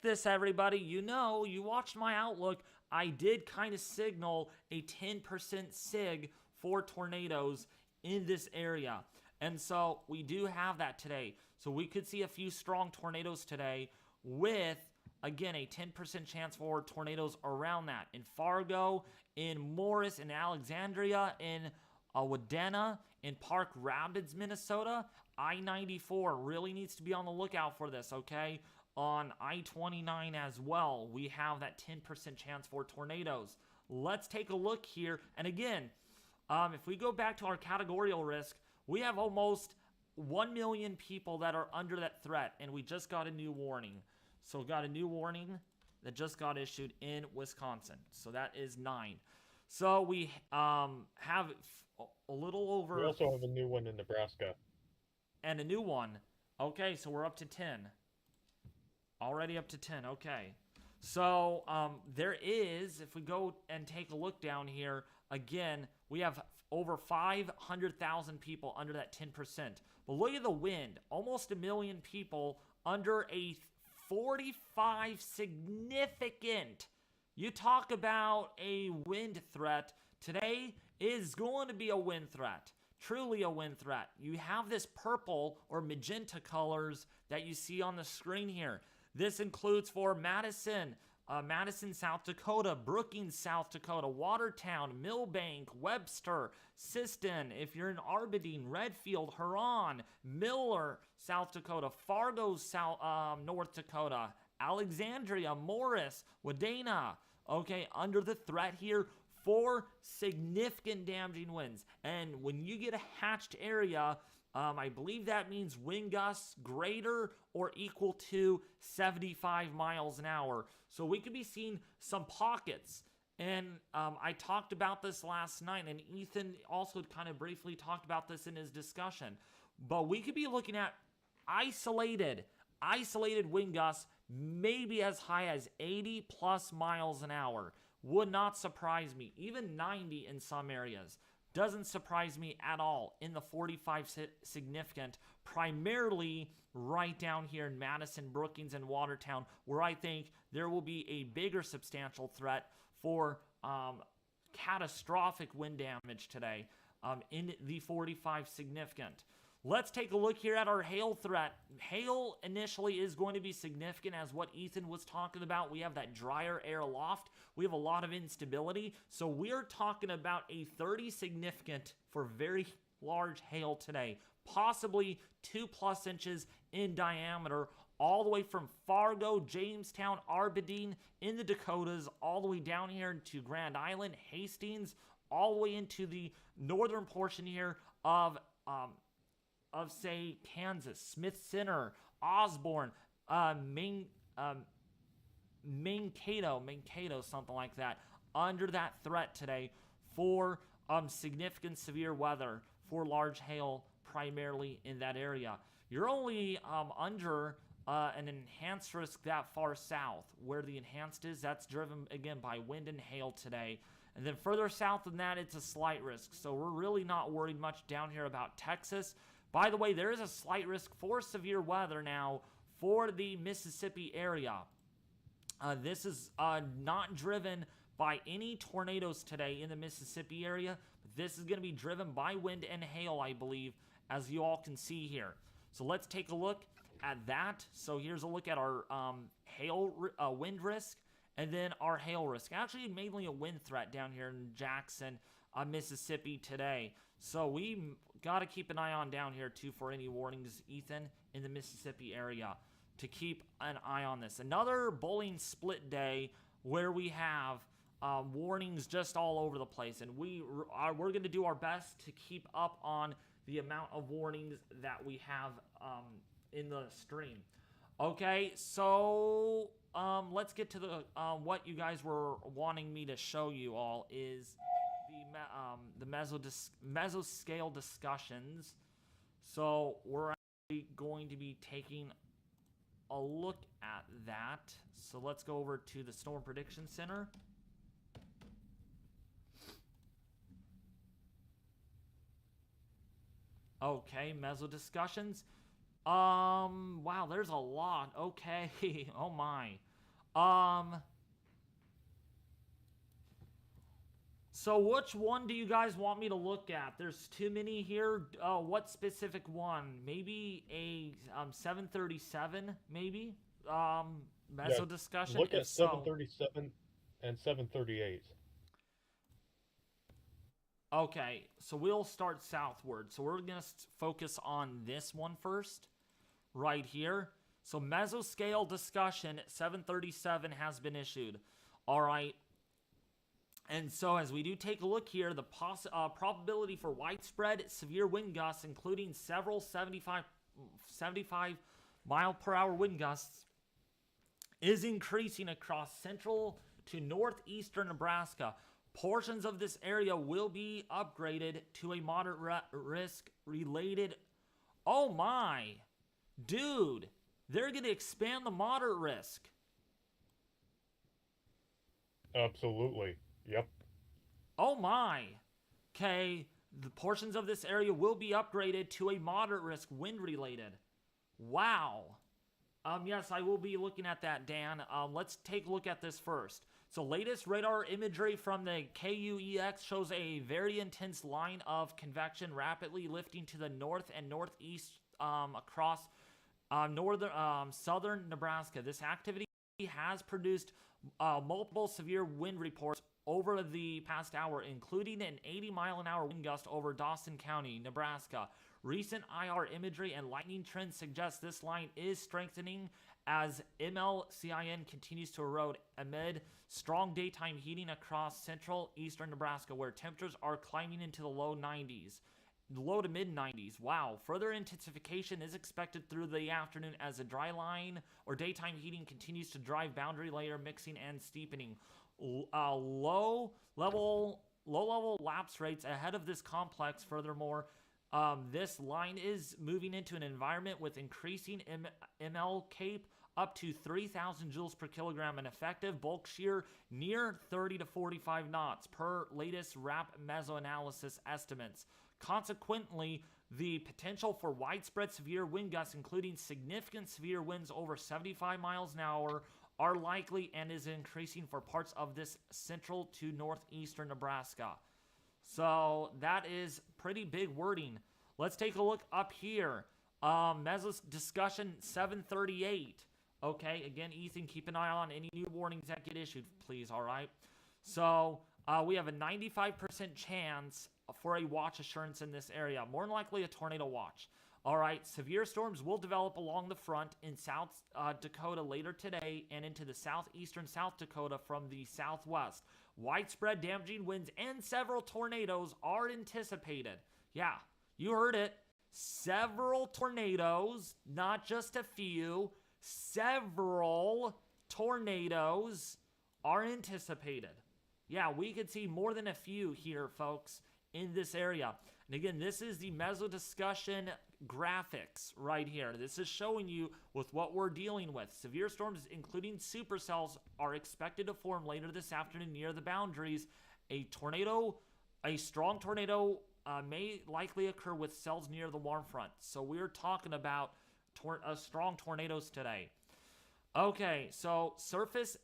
this, everybody. You know, you watched my outlook. I did kind of signal a 10% SIG for tornadoes in this area. And so we do have that today. So we could see a few strong tornadoes today with, again, a 10% chance for tornadoes around that. In Fargo, in Morris, in Alexandria, in Wadena, in Park Rapids, Minnesota. I-94 really needs to be on the lookout for this, okay? On I-29 as well, we have that 10% chance for tornadoes. Let's take a look here. And again, if we go back to our categorical risk, we have almost 1 million people that are under that threat, and we just got a new warning. So we got a new warning that just got issued in Wisconsin. So that is 9. So we have a little over... We also have a new one in Nebraska. And a new one. Okay, so we're up to 10. Already up to 10, okay. So there is, if we go and take a look down here, again, we have over 500,000 people under that 10%. But look at the wind. Almost 1 million people under a 45 significant. You talk about a wind threat. Today is going to be a wind threat. Truly a wind threat. You have this purple or magenta colors that you see on the screen here. This includes for Madison, South Dakota, Brookings, South Dakota, Watertown, Millbank, Webster, Siston, if you're in Aberdeen, Redfield, Huron, Miller, South Dakota, Fargo, North Dakota, Alexandria, Morris, Wadena, okay, under the threat here for significant damaging winds. And when you get a hatched area, I believe that means wind gusts greater or equal to 75 miles an hour. So we could be seeing some pockets. And I talked about this last night, and Ethan also kind of briefly talked about this in his discussion. But we could be looking at isolated wind gusts, maybe as high as 80 plus miles an hour. Would not surprise me. Even 90 in some areas. Doesn't surprise me at all in the 45 significant, primarily right down here in Madison, Brookings, and Watertown, where I think there will be a bigger substantial threat for catastrophic wind damage today in the 45 significant. Let's take a look here at our hail threat. Hail initially is going to be significant as what Ethan was talking about. We have that drier air aloft. We have a lot of instability. So we're talking about a 30 significant for very large hail today. Possibly 2+ inches in diameter, all the way from Fargo, Jamestown, Aberdeen, in the Dakotas, all the way down here into Grand Island, Hastings, all the way into the northern portion here of say, Kansas, Smith Center, Osborne, Mankato, something like that, under that threat today for significant severe weather for large hail, primarily in that area. You're only under an enhanced risk that far south. Where the enhanced is, that's driven, again, by wind and hail today. And then further south than that, it's a slight risk. So we're really not worried much down here about Texas. By the way, there is a slight risk for severe weather now for the Mississippi area. This is not driven by any tornadoes today in the Mississippi area. But this is going to be driven by wind and hail, I believe, as you all can see here. So let's take a look at that. So here's a look at our wind risk and then our hail risk. Actually, mainly a wind threat down here in Jackson, Mississippi today. So we got to keep an eye on down here too for any warnings, Ethan, in the Mississippi area, to keep an eye on this. Another bowling split day where we have warnings just all over the place, and we're going to do our best to keep up on the amount of warnings that we have in the stream. Okay, so let's get to the what you guys were wanting me to show you all is the mesoscale discussions. So we're actually going to be taking a look at that. So let's go over to the Storm Prediction Center. Okay, meso discussions. Wow, there's a lot. Okay, oh my. So which one do you guys want me to look at? There's too many here. What specific one? Maybe a 737, maybe? Yeah, Meso discussion, look if at so. 737 and 738. Okay, so we'll start southward. So we're going to focus on this one first, right here. So mesoscale discussion 737 has been issued. All right. And so as we do take a look here, the probability for widespread severe wind gusts, including several 75 mile per hour wind gusts, is increasing across central to northeastern Nebraska. Portions of this area will be upgraded to a moderate risk related. Oh my, dude, they're going to expand the moderate risk. Absolutely. Yep. Oh my. Okay, the portions of this area will be upgraded to a moderate risk wind related. Wow. Yes, I will be looking at that, Dan. Let's take a look at this first. So latest radar imagery from the KUEX shows a very intense line of convection rapidly lifting to the north and northeast across southern Nebraska. This activity has produced multiple severe wind reports over the past hour, including an 80-mile-an-hour wind gust over Dawson County, Nebraska. Recent IR imagery and lightning trends suggest this line is strengthening as MLCIN continues to erode amid strong daytime heating across central eastern Nebraska, where temperatures are climbing into the low to mid 90s. Wow. Further intensification is expected through the afternoon as a dry line or daytime heating continues to drive boundary layer mixing and steepening. Low level lapse rates ahead of this complex. Furthermore, this line is moving into an environment with increasing ML cape up to 3,000 joules per kilogram and effective bulk shear near 30 to 45 knots per latest RAP mesoanalysis estimates. Consequently, the potential for widespread severe wind gusts, including significant severe winds over 75 miles an hour, are likely and is increasing for parts of this central to northeastern Nebraska. So that is pretty big wording. Let's take a look up here. Mesos discussion 738. Okay, again, Ethan, keep an eye on any new warnings that get issued, please, all right? So we have a 95% chance for a watch assurance in this area, more than likely a tornado watch. All right, severe storms will develop along the front in South Dakota later today and into the southeastern South Dakota from the southwest. Widespread damaging winds and several tornadoes are anticipated. Yeah, you heard it. Several tornadoes, not just a few. Several tornadoes are anticipated. Yeah, we could see more than a few here, folks, in this area. And again, this is the meso discussion graphics right here. This is showing you with what we're dealing with. Severe storms, including supercells, are expected to form later this afternoon near the boundaries. A strong tornado may likely occur with cells near the warm front. So we're talking about strong tornadoes today. Okay, so surface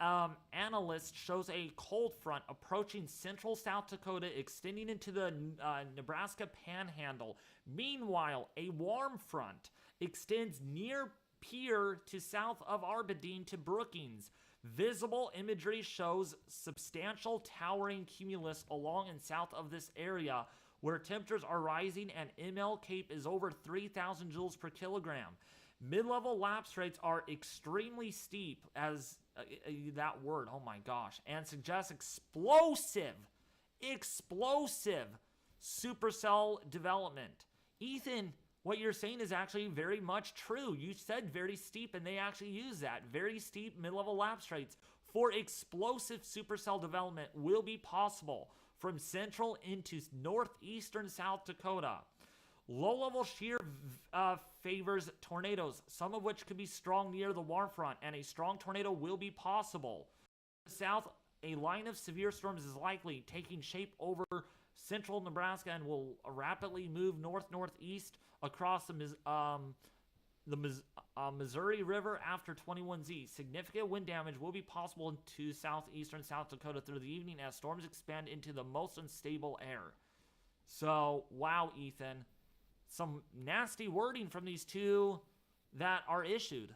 analyst shows a cold front approaching central South Dakota, extending into the Nebraska panhandle. Meanwhile, a warm front extends near Pierre to south of Aberdeen to Brookings. Visible imagery shows substantial towering cumulus along and south of this area, where temperatures are rising and ML cape is over 3,000 joules per kilogram. Mid-level lapse rates are extremely steep, as that word, oh my gosh, and suggests explosive supercell development. Ethan, what you're saying is actually very much true. You said very steep, and they actually use that. Very steep mid-level lapse rates for explosive supercell development will be possible from central into northeastern South Dakota. Low-level shear favors tornadoes, some of which could be strong near the warm front, and a strong tornado will be possible. South, a line of severe storms is likely, taking shape over central Nebraska and will rapidly move north-northeast across the Missouri River after 21Z. Significant wind damage will be possible into southeastern South Dakota through the evening as storms expand into the most unstable air. So, wow, Ethan. Some nasty wording from these two that are issued.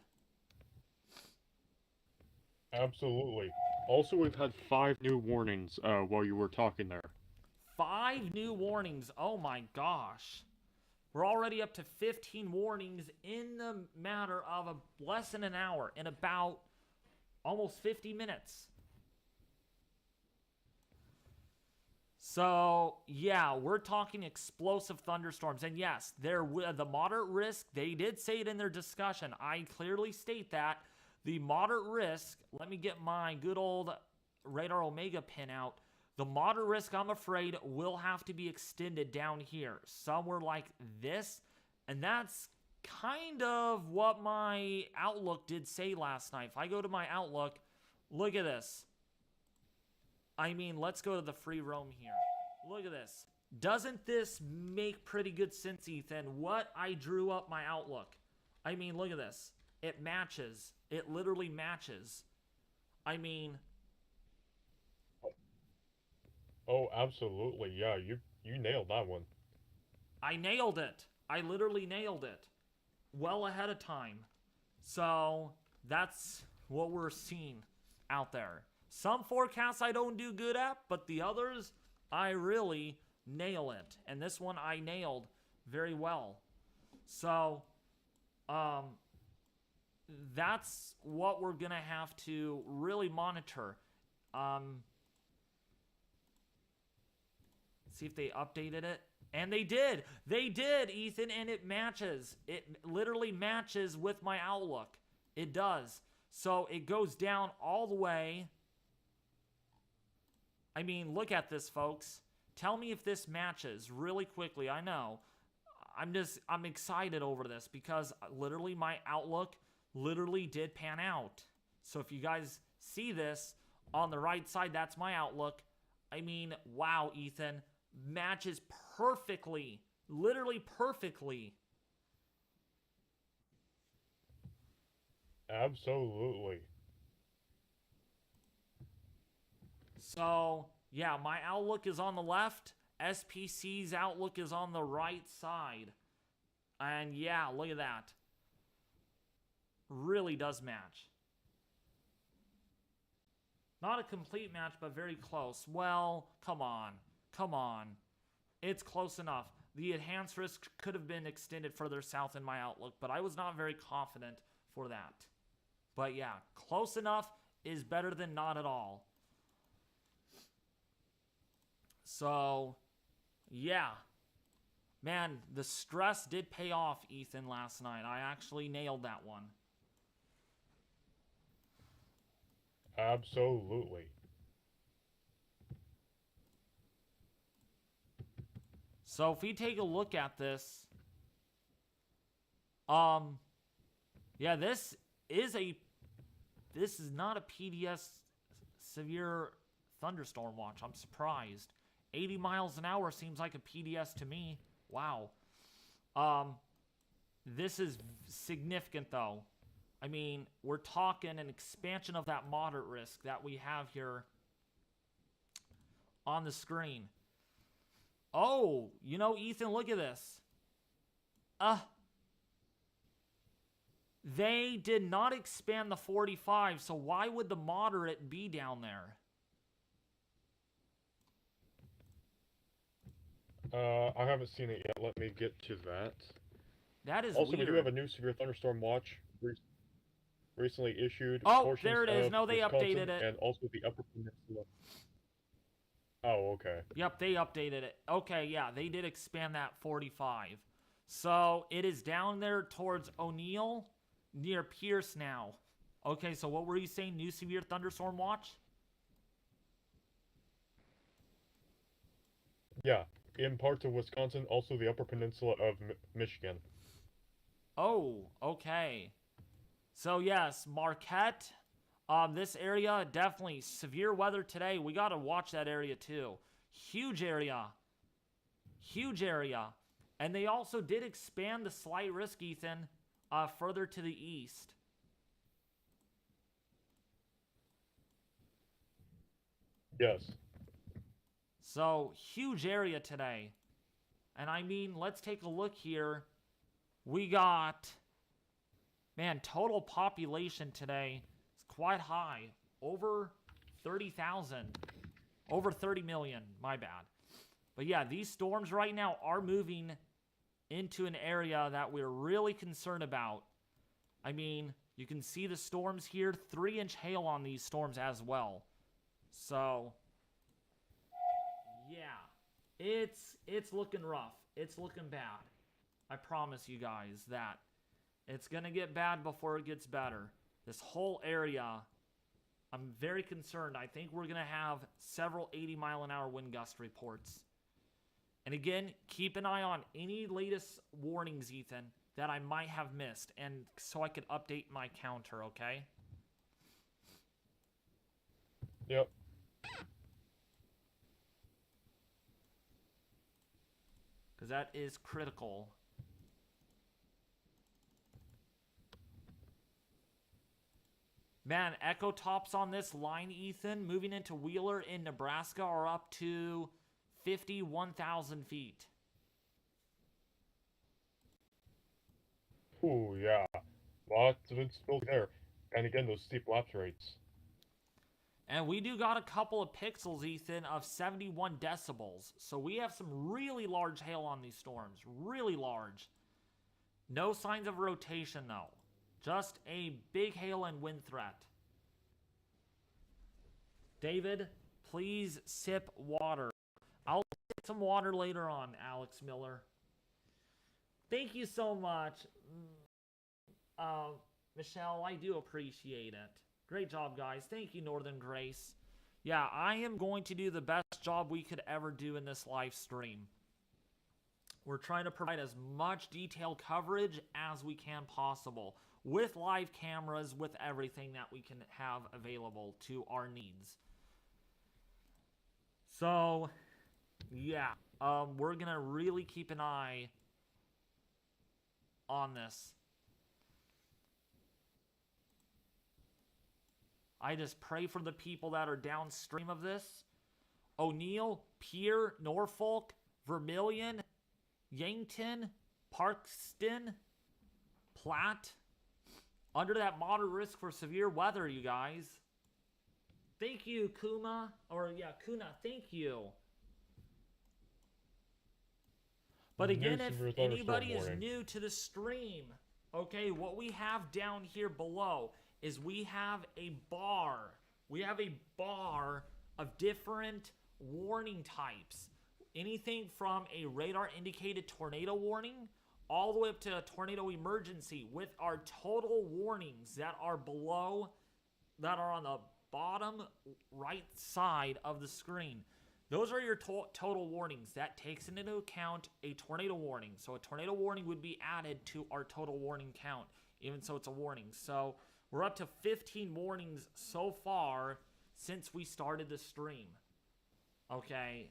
Absolutely. Also, we've had 5 new warnings while you were talking there. 5 new warnings. Oh my gosh. We're already up to 15 warnings in the matter of less than an hour, in about almost 50 minutes. So, yeah, we're talking explosive thunderstorms. And yes, the moderate risk, they did say it in their discussion. I clearly state that. The moderate risk, let me get my good old Radar Omega pin out. The moderate risk, I'm afraid, will have to be extended down here, somewhere like this. And that's kind of what my Outlook did say last night. If I go to my Outlook, look at this. I mean, let's go to the free roam here. Look at this. Doesn't this make pretty good sense, Ethan? What I drew up my Outlook. I mean, look at this. It matches. It literally matches. I mean... Oh, absolutely. Yeah, you nailed that one. I nailed it. I literally nailed it. Well ahead of time. So, that's what we're seeing out there. Some forecasts I don't do good at, but the others, I really nail it. And this one I nailed very well. So, that's what we're going to have to really monitor. See if they updated it. And they did. They did, Ethan, and it matches. It literally matches with my Outlook. It does. So it goes down all the way. I mean, look at this, folks. Tell me if this matches really quickly. I know. I'm excited over this because literally my Outlook literally did pan out. So if you guys see this on the right side, that's my Outlook. I mean, wow, Ethan. Matches perfectly. Literally perfectly. Absolutely. So, yeah, my Outlook is on the left. SPC's Outlook is on the right side. And yeah, look at that. Really does match. Not a complete match, but very close. Well, come on. Come on. It's close enough. The enhanced risk could have been extended further south in my Outlook, but I was not very confident for that. But yeah, close enough is better than not at all. So, yeah. Man, the stress did pay off, Ethan, last night. I actually nailed that one. Absolutely. So if we take a look at this, yeah, this is not a PDS severe thunderstorm watch. I'm surprised. 80 miles an hour seems like a PDS to me. Wow. This is significant though. I mean, we're talking an expansion of that moderate risk that we have here on the screen. Oh, you know, Ethan, look at this. They did not expand the 45, so why would the moderate be down there? I haven't seen it yet. Let me get to that. That is also, weird. we do have a new severe thunderstorm watch recently issued. Oh, there it is. No, they Wisconsin updated it. And also the Upper Peninsula. Oh, okay. Yep, they updated it. Okay, yeah, they did expand that 45. So it is down there towards O'Neill, near Pierce now. Okay, so what were you saying? New severe thunderstorm watch? Yeah, in parts of Wisconsin, also the Upper Peninsula of Michigan. Oh, okay. So yes, Marquette. This area, definitely severe weather today. We got to watch that area too. Huge area. Huge area. And they also did expand the slight risk, Ethan. further to the east. Yes. So, huge area today. And I mean, let's take a look here. We got, man, total population today is quite high. Over 30,000. Over 30 million, my bad. But yeah, these storms right now are moving into an area that we're really concerned about. I mean, you can see the storms here. 3-inch hail on these storms as well. So, yeah, it's looking rough. It's looking bad. I promise you guys that. It's going to get bad before it gets better. This whole area, I'm very concerned. I think we're going to have several 80-mile-an-hour wind gust reports. And again, keep an eye on any latest warnings, Ethan, that I might have missed, and so I could update my counter, okay? Yep. Because that is critical. Man, echo tops on this line, Ethan, moving into Wheeler in Nebraska are up to 51,000 feet. Ooh, yeah. Lots of instability there. And again, those steep lapse rates. And we do got a couple of pixels, Ethan, of 71 decibels. So we have some really large hail on these storms. Really large. No signs of rotation, though. Just a big hail and wind threat. David, please sip water. I'll sip some water later on, Alex Miller. Thank you so much, Michelle. I do appreciate it. Great job, guys. Thank you, Northern Grace. Yeah, I am going to do the best job we could ever do in this live stream. We're trying to provide as much detailed coverage as we can possible, with live cameras, with everything that we can have available to our needs. So, yeah, we're going to really keep an eye on this. I just pray for the people that are downstream of this. O'Neill, Pierre, Norfolk, Vermilion, Yankton, Parkston, Platte. Under that moderate risk for severe weather, you guys. Thank you, Kuna. Kuna, thank you. But again, if anybody is new to the stream, okay, what we have down here below is we have a bar. We have a bar of different warning types. Anything from a radar indicated tornado warning all the way up to a tornado emergency with our total warnings that are below, that are on the bottom right side of the screen. Those are your total warnings. That takes into account a tornado warning. So a tornado warning would be added to our total warning count, even so it's a warning. So we're up to 15 warnings so far since we started the stream. Okay.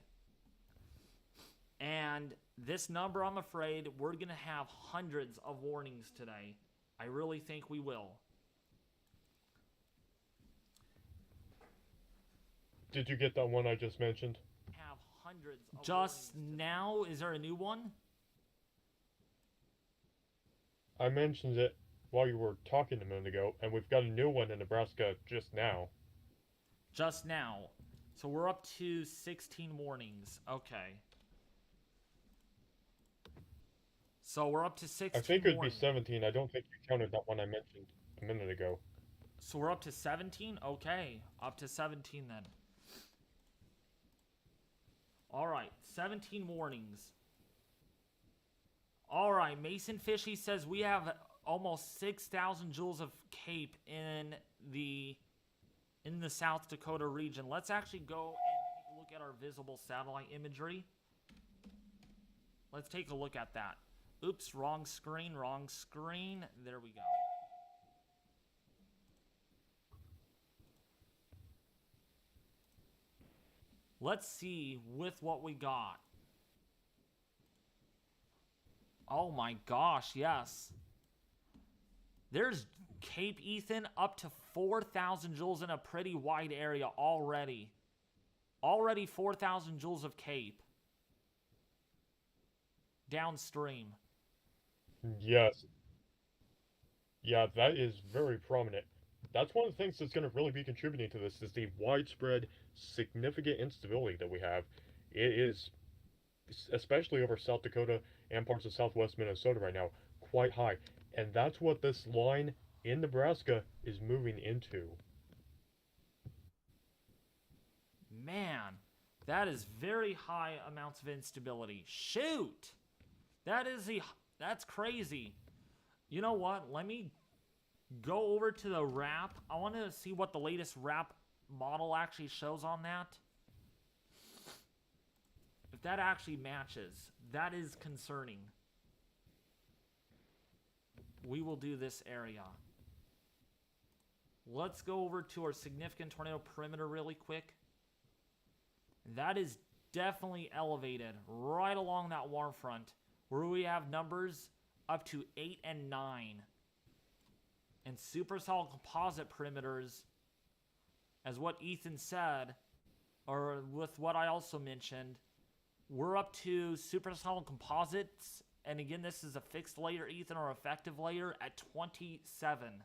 And this number, I'm afraid, we're going to have hundreds of warnings today. I really think we will. Did you get that one I just mentioned? Have hundreds of just now? Is there a new one? I mentioned it while you were talking a minute ago, and we've got a new one in Nebraska just now. Just now. So we're up to 16 warnings. Okay. So we're up to 16 I think it would be 17. I don't think you counted that one I mentioned a minute ago. So we're up to 17? Okay. Up to 17 then. Alright. 17 warnings. Alright. Mason Fishy says we have almost 6,000 joules of CAPE in the South Dakota region. Let's actually go and take a look at our visible satellite imagery. Let's take a look at that. Oops, wrong screen, wrong screen. There we go. Let's see with what we got. Oh my gosh, yes. There's Cape, Ethan, up to 4,000 joules in a pretty wide area already. Already 4,000 joules of Cape. Downstream. Yes. Yeah, that is very prominent. That's one of the things that's going to really be contributing to this is the widespread, significant instability that we have. It is, especially over South Dakota and parts of southwest Minnesota right now, quite high. And that's what this line in Nebraska is moving into. Man, that is very high amounts of instability. Shoot! That's crazy. You know what? Let me go over to the wrap. I want to see what the latest wrap model actually shows on that. If that actually matches, that is concerning. We will do this area. Let's go over to our significant tornado perimeter really quick. That is definitely elevated right along that warm front where we have numbers up to 8 and 9. And supersolid composite perimeters, as what Ethan said, or with what I also mentioned, we're up to supersolid composites. And again, this is a fixed layer, Ethan, or effective layer at 27.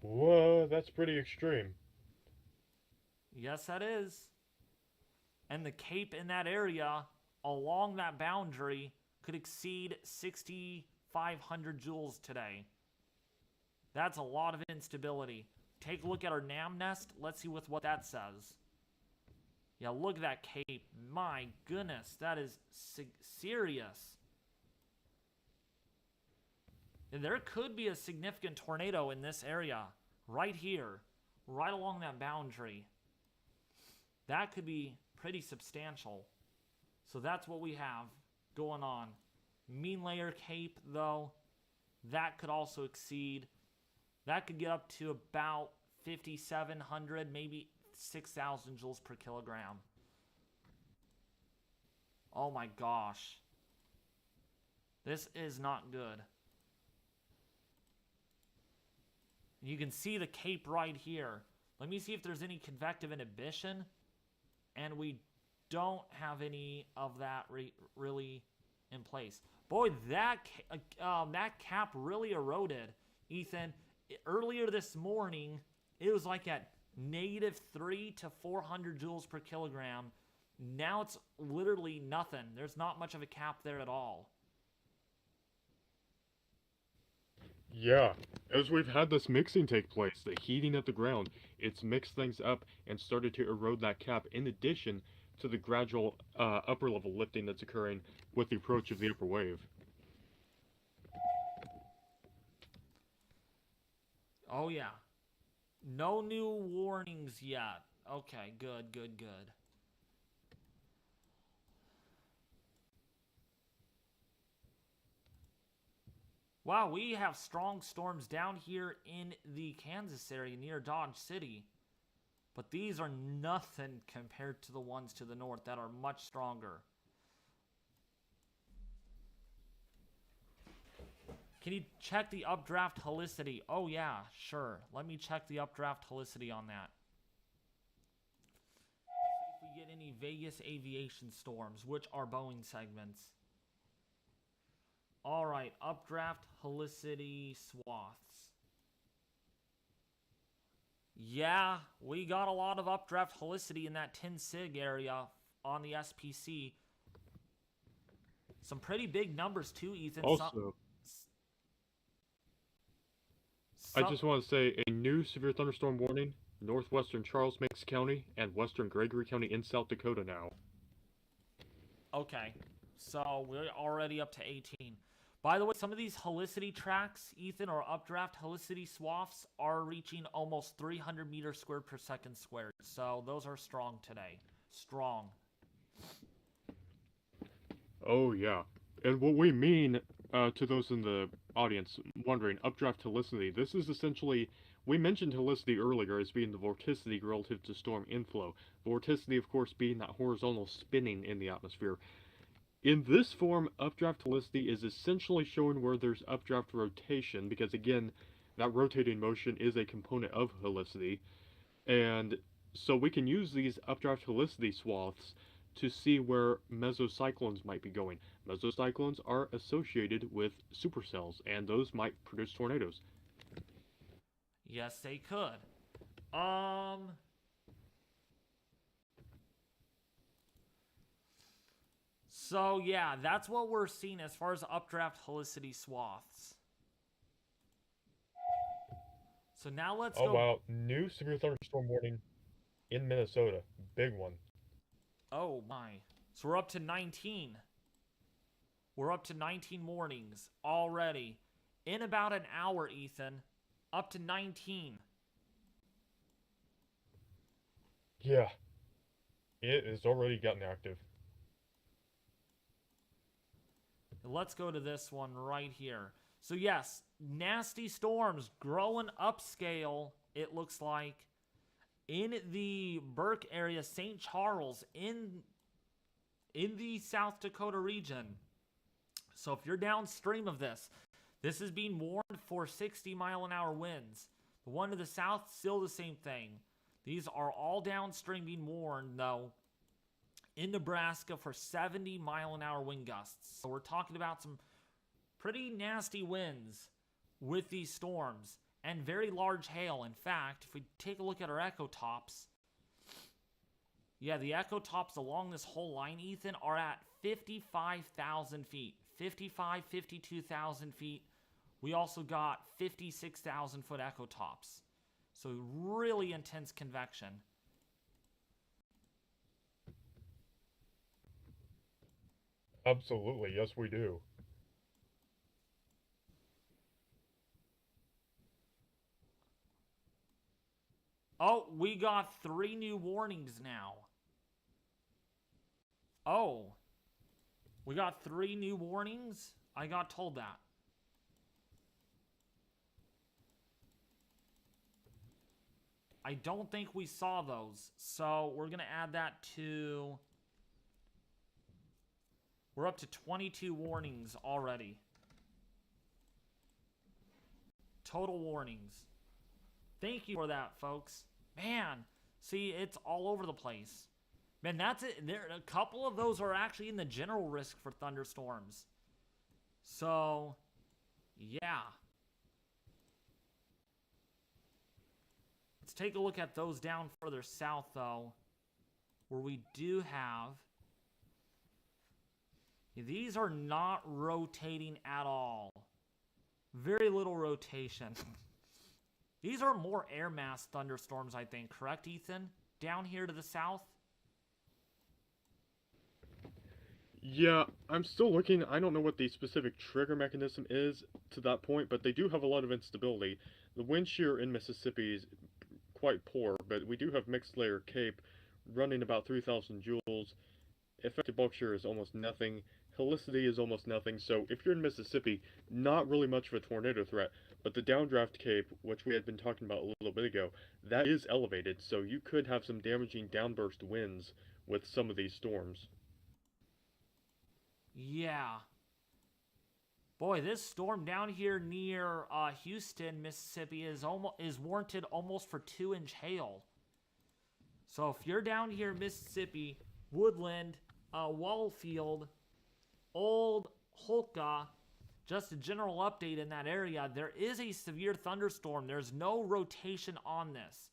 Whoa, that's pretty extreme. Yes, that is. And the Cape in that area, along that boundary, could exceed 6,500 joules today. That's a lot of instability. Take a look at our NAM nest. Let's see what that says. Yeah, look at that Cape. My goodness, that is serious. And there could be a significant tornado in this area, right here, right along that boundary. That could be pretty substantial. So that's what we have going on. Mean layer Cape, though, that could also exceed. That could get up to about 5,700, maybe 6,000 joules per kilogram. Oh my gosh. This is not good. You can see the Cape right here. Let me see if there's any convective inhibition. And we don't have any of that really in place. Boy, that cap really eroded, Ethan. Earlier this morning, it was like at -3 to 400 joules per kilogram. Now it's literally nothing. There's not much of a cap there at all. Yeah, as we've had this mixing take place, the heating of the ground, it's mixed things up and started to erode that cap in addition to the gradual upper level lifting that's occurring with the approach of the upper wave. Oh yeah. No new warnings yet. Okay, good. Wow, we have strong storms down here in the Kansas area near Dodge City. But these are nothing compared to the ones to the north that are much stronger. Can you check the updraft helicity? Oh yeah, sure. Let me check the updraft helicity on that. See if we get any Vegas aviation storms, which are Boeing segments. Alright, updraft helicity swaths. Yeah, we got a lot of updraft helicity in that 10 sig area on the SPC. Some pretty big numbers too, Ethan. Also, I just want to say a new severe thunderstorm warning, northwestern Charles Mix County and western Gregory County in South Dakota now. Okay, so we're already up to 18. By the way, some of these helicity tracks, Ethan, or updraft helicity swaths are reaching almost 300 meters squared per second squared. So those are strong today. Strong. Oh yeah, and what we mean to those in the audience wondering, updraft helicity, this is essentially, we mentioned helicity earlier as being the vorticity relative to storm inflow. Vorticity, of course, being that horizontal spinning in the atmosphere. In this form, updraft helicity is essentially showing where there's updraft rotation, because again, that rotating motion is a component of helicity. And so we can use these updraft helicity swaths to see where mesocyclones might be going. Mesocyclones are associated with supercells, and those might produce tornadoes. Yes, they could. Um. So yeah, that's what we're seeing as far as updraft helicity swaths. So now let's Oh go. wow, new severe thunderstorm warning in Minnesota. Big one. Oh my. So we're up to 19. We're up to 19 warnings already. In about an hour, Ethan. Up to 19. Yeah, it has already gotten active. Let's go to this one right here. So yes, nasty storms growing upscale, it looks like. In the Burke area, St. Charles, in the South Dakota region. So if you're downstream of this, this is being warned for 60-mile-an-hour winds. The one to the south, still the same thing. These are all downstream being warned, though, in Nebraska for 70-mile-an-hour wind gusts. So we're talking about some pretty nasty winds with these storms and very large hail. In fact, if we take a look at our echo tops, yeah, the echo tops along this whole line, Ethan, are at 55,000 feet. 52,000 feet. We also got 56,000 foot echo tops. So really intense convection. Absolutely, yes we do. Oh, we got 3 new warnings now. Oh. We got 3 new warnings? I got told that. I don't think we saw those. So we're going to add that to... We're up to 22 warnings already. Total warnings. Thank you for that, folks. Man, see, it's all over the place. Man, that's it. There, a couple of those are actually in the general risk for thunderstorms. So, yeah. Let's take a look at those down further south, though, where we do have... These are not rotating at all. Very little rotation. These are more air mass thunderstorms, I think. Correct, Ethan? Down here to the south? Yeah, I'm still looking. I don't know what the specific trigger mechanism is to that point, but they do have a lot of instability. The wind shear in Mississippi is quite poor, but we do have mixed layer Cape running about 3,000 joules. Effective bulk shear is almost nothing. Helicity is almost nothing, so if you're in Mississippi, not really much of a tornado threat, but the downdraft Cape, which we had been talking about a little bit ago, that is elevated, so you could have some damaging downburst winds with some of these storms. Yeah. Boy, this storm down here near Houston, Mississippi is warranted almost for 2-inch hail. So if you're down here in Mississippi, Woodland, Wallfield, Old Holka, just a general update in that area, there is a severe thunderstorm. There's no rotation on this.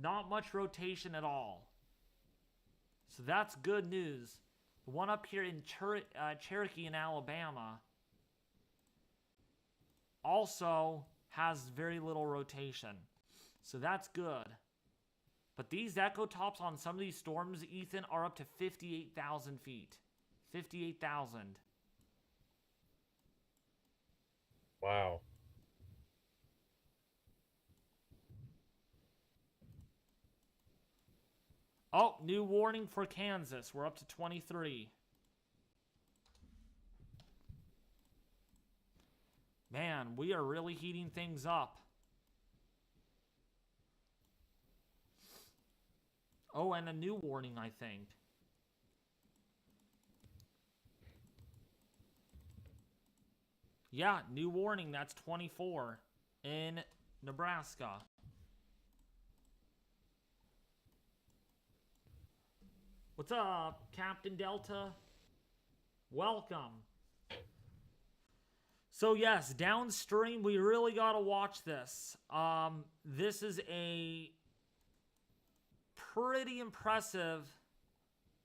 Not much rotation at all. So that's good news. The one up here in Cherokee in Alabama also has very little rotation. So that's good. But these echo tops on some of these storms, Ethan, are up to 58,000 feet. 58,000. Wow. Oh, new warning for Kansas. We're up to 23. Man, we are really heating things up. Oh, and a new warning, I think. Yeah, new warning. That's 24 in Nebraska. What's up, Captain Delta? Welcome. So yes, downstream, we really gotta watch this. This is a pretty impressive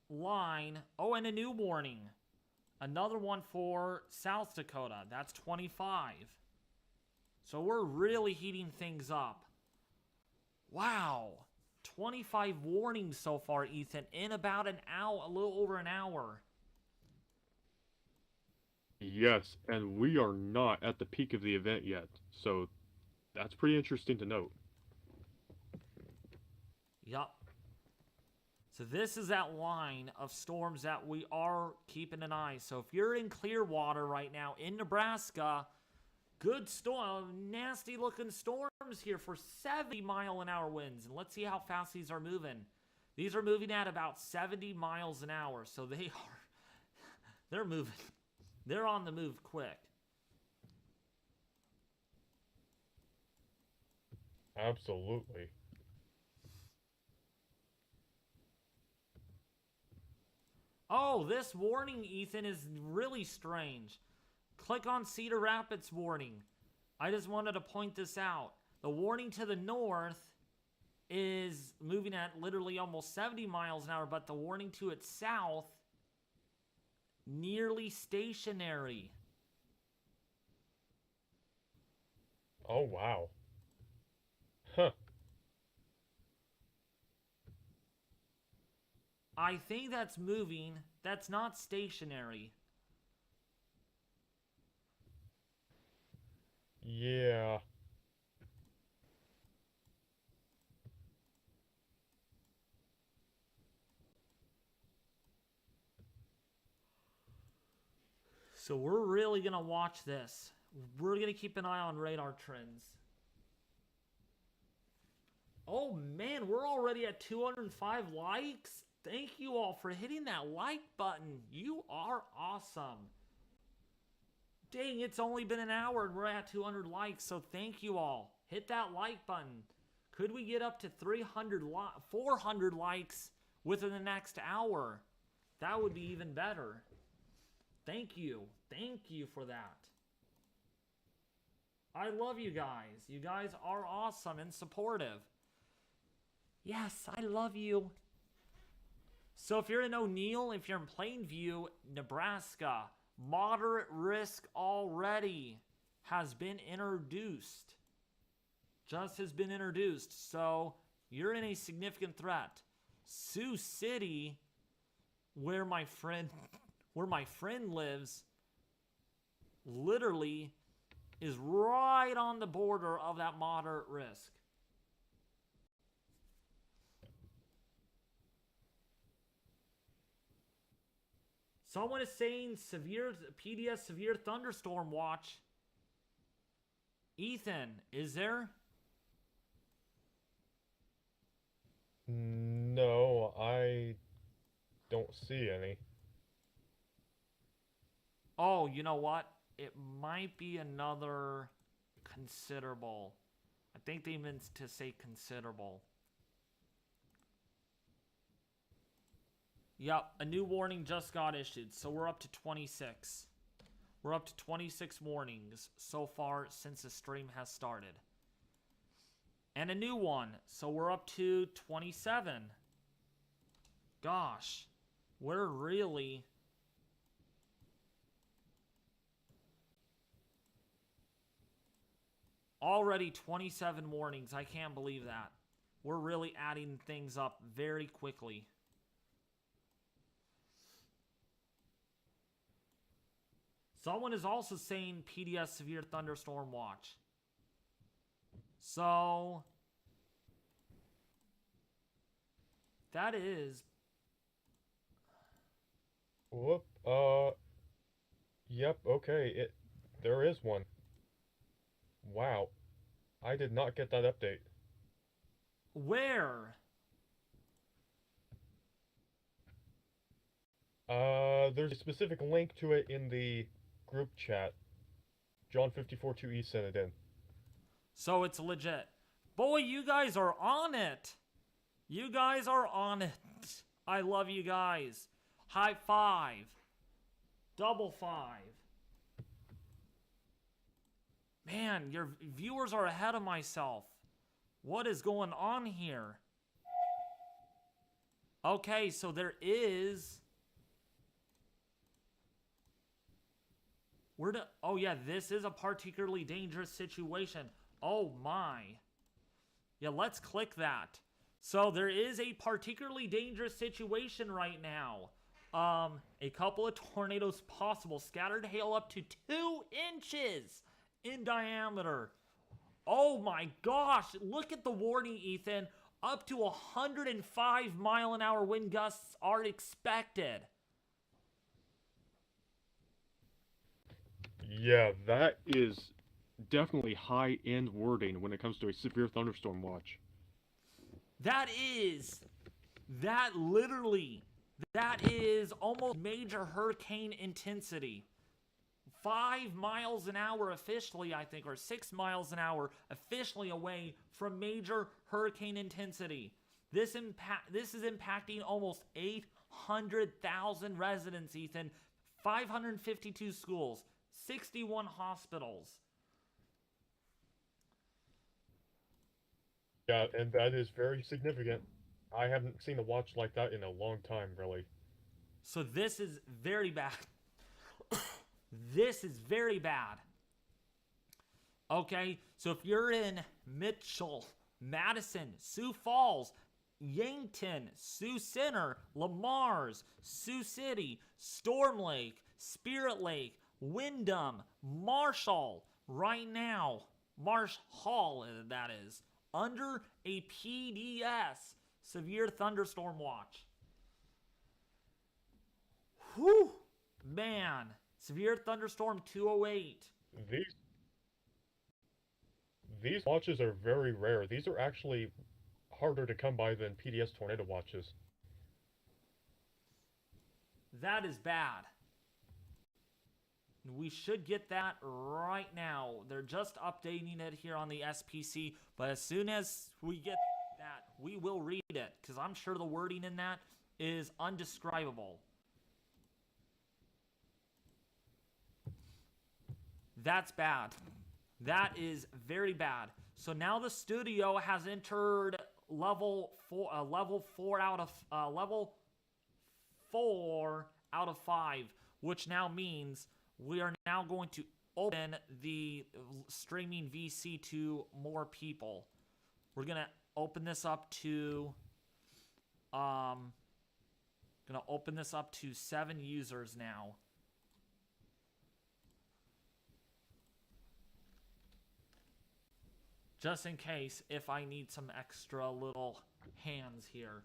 line. Oh, and a new warning. Another one for South Dakota. That's 25. So we're really heating things up. Wow. 25 warnings so far, Ethan, in about an hour, a little over an hour. Yes, and we are not at the peak of the event yet, so that's pretty interesting to note. Yup. So this is that line of storms that we are keeping an eye. So if you're in Clearwater right now in Nebraska, good storm, nasty looking storms here for 70-mile-an-hour winds. And let's see how fast these are moving. These are moving at about 70 miles an hour. So they're moving. They're on the move quick. Absolutely. Oh, this warning, Ethan, is really strange. Click on Cedar Rapids warning. I just wanted to point this out. The warning to the north is moving at literally almost 70 miles an hour, but the warning to its south, nearly stationary. Oh, wow. Huh. I think that's moving. That's not stationary. Yeah. So we're really going to watch this. We're going to keep an eye on radar trends. Oh man, we're already at 205 likes. Thank you all for hitting that like button. You are awesome. Dang, it's only been an hour and we're at 200 likes, so thank you all. Hit that like button. Could we get up to 400 likes within the next hour? That would be even better. Thank you. Thank you for that. I love you guys. You guys are awesome and supportive. Yes, I love you. So if you're in O'Neill, if you're in Plainview, Nebraska, moderate risk already has been introduced. Just has been introduced. So you're in a significant threat. Sioux City, where my friend lives, literally is right on the border of that moderate risk. Someone is saying PDS severe thunderstorm watch. Ethan, is there? No, I don't see any. Oh, you know what? It might be another considerable. I think they meant to say considerable. Yep, a new warning just got issued, so we're up to 26. We're up to 26 warnings so far since the stream has started. And a new one, so we're up to 27. Gosh, we're really... Already 27 warnings, I can't believe that. We're really adding things up very quickly. Someone is also saying PDS severe thunderstorm watch. So that is Whoop, yep, okay, there is one. Wow. I did not get that update. where? There's a specific link to it in the group chat. John 54-2E sent it in. So it's legit. Boy, you guys are on it. You guys are on it. I love you guys. High five. Double five. Man, your viewers are ahead of myself. What is going on here? Okay, so there is... Oh yeah, this is a particularly dangerous situation. Oh my. Yeah, let's click that. So there is a particularly dangerous situation right now. A couple of tornadoes possible. Scattered hail up to 2 inches in diameter. Oh my gosh, look at the warning, Ethan. Up to 105-mile-an-hour wind gusts are expected. Yeah, that is definitely high-end wording when it comes to a severe thunderstorm watch. That is almost major hurricane intensity. 5 miles an hour officially, I think, or 6 miles an hour officially away from major hurricane intensity. This is impacting almost 800,000 residents, Ethan. 552 schools, 61 hospitals. Yeah, and that is very significant. I haven't seen a watch like that in a long time, really. So this is very bad. This is very bad. Okay, so if you're in Mitchell, Madison, Sioux Falls, Yankton, Sioux Center, Lamar's, Sioux City, Storm Lake, Spirit Lake, Windham, Marshall, right now, Marshall, that is, under a PDS, Severe Thunderstorm Watch. Whew, man. Severe Thunderstorm 208. These watches are very rare. These are actually harder to come by than PDS tornado watches. That is bad. We should get that right now. They're just updating it here on the SPC, but as soon as we get that, we will read it, because I'm sure the wording in that is undescribable. That's bad. That is very bad. So now the studio has entered level 4 out of 5, which now means we are now going to open the streaming VC to more people. We're gonna open this up to 7 users now. Just in case if I need some extra little hands here.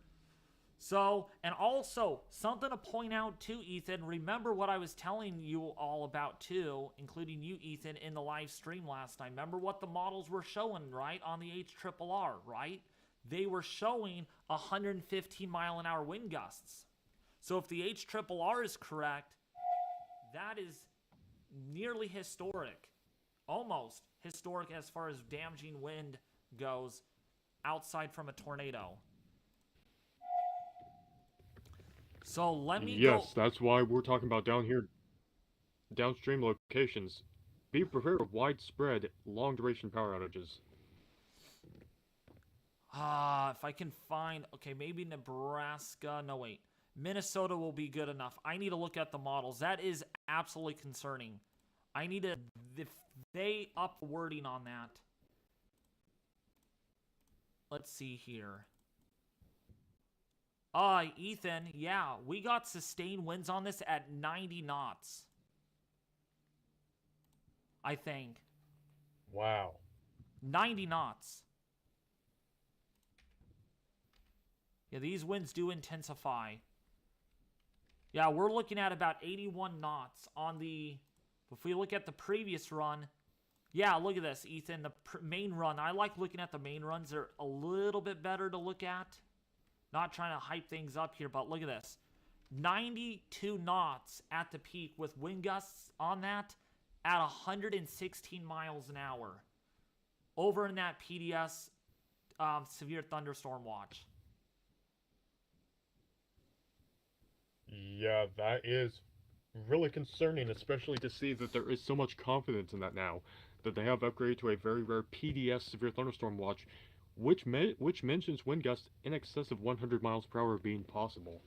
So, and also, something to point out too, Ethan, remember what I was telling you all about too, including you, Ethan, in the live stream last night. Remember what the models were showing, right, on the HRRR, right? They were showing 115-mile-an-hour wind gusts. So if the HRRR is correct, that is nearly historic. Almost historic as far as damaging wind goes outside from a tornado. So let me go. Yes, that's why we're talking about downstream locations. Be prepared for widespread, long-duration power outages. If I can find, okay, maybe Nebraska. No, wait. Minnesota will be good enough. I need to look at the models. That is absolutely concerning. I need to, if they up wording on that. Let's see here. Ethan, yeah, we got sustained winds on this at 90 knots. I think. Wow. 90 knots. Yeah, these winds do intensify. Yeah, we're looking at about 81 knots on the... If we look at the previous run... Yeah, look at this, Ethan. The main run. I like looking at the main runs. They're a little bit better to look at. Not trying to hype things up here, but look at this. 92 knots at the peak with wind gusts on that at 116 miles an hour over in that PDS severe thunderstorm watch. Yeah, that is really concerning, especially to see that there is so much confidence in that now, that they have upgraded to a very rare PDS severe thunderstorm watch, which mentions wind gusts in excess of 100 miles per hour being possible.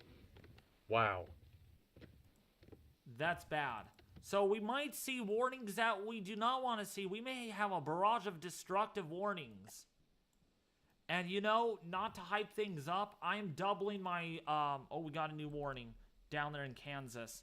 Wow. That's bad. So we might see warnings that we do not want to see. We may have a barrage of destructive warnings. And you know, not to hype things up, I'm doubling my oh, we got a new warning down there in Kansas.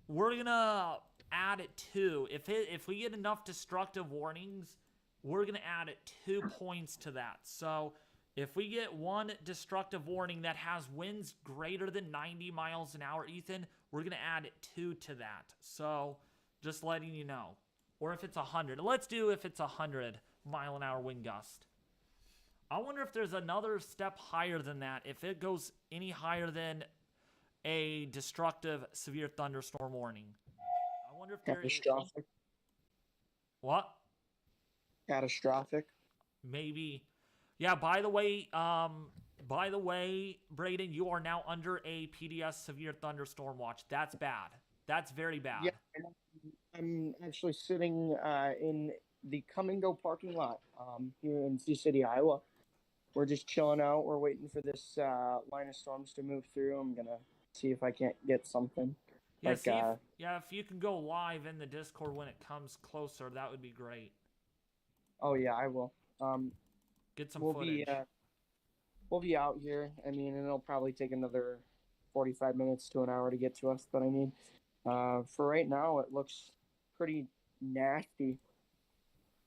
We're gonna add it 2. If we get enough destructive warnings, we're gonna add it 2 points to that. So if we get one destructive warning that has winds greater than 90 miles an hour, Ethan, we're gonna add 2 to that. So just letting you know. Or if it's 100. Let's do if it's 100-mile-an-hour wind gust. I wonder if there's another step higher than that. If it goes any higher than a destructive severe thunderstorm warning. I wonder if there is. Catastrophic. What? Catastrophic. Maybe. Yeah, by the way, Braden, you are now under a PDS severe thunderstorm watch. That's bad. That's very bad. Yeah, I'm actually sitting in the Come and Go parking lot here in Sioux City, Iowa. We're just chilling out. We're waiting for this line of storms to move through. I'm gonna see if I can't get something. Yeah, like, if you can go live in the Discord when it comes closer, that would be great. Oh yeah, I will. Get some we'll footage. We'll be out here. I mean, and it'll probably take another 45 minutes to an hour to get to us. But I mean, for right now, it looks pretty nasty.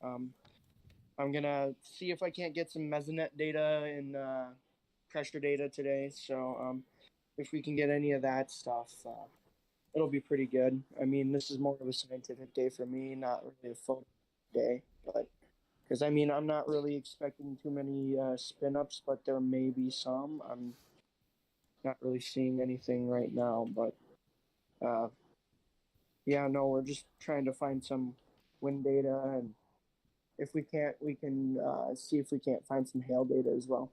I'm gonna see if I can't get some mesonet data and pressure data today. So if we can get any of that stuff, it'll be pretty good. I mean, this is more of a scientific day for me, not really a photo day, but because I mean, I'm not really expecting too many spin ups, but there may be some. I'm not really seeing anything right now, but yeah, no, we're just trying to find some wind data, and if we can't, we can see if we can't find some hail data as well.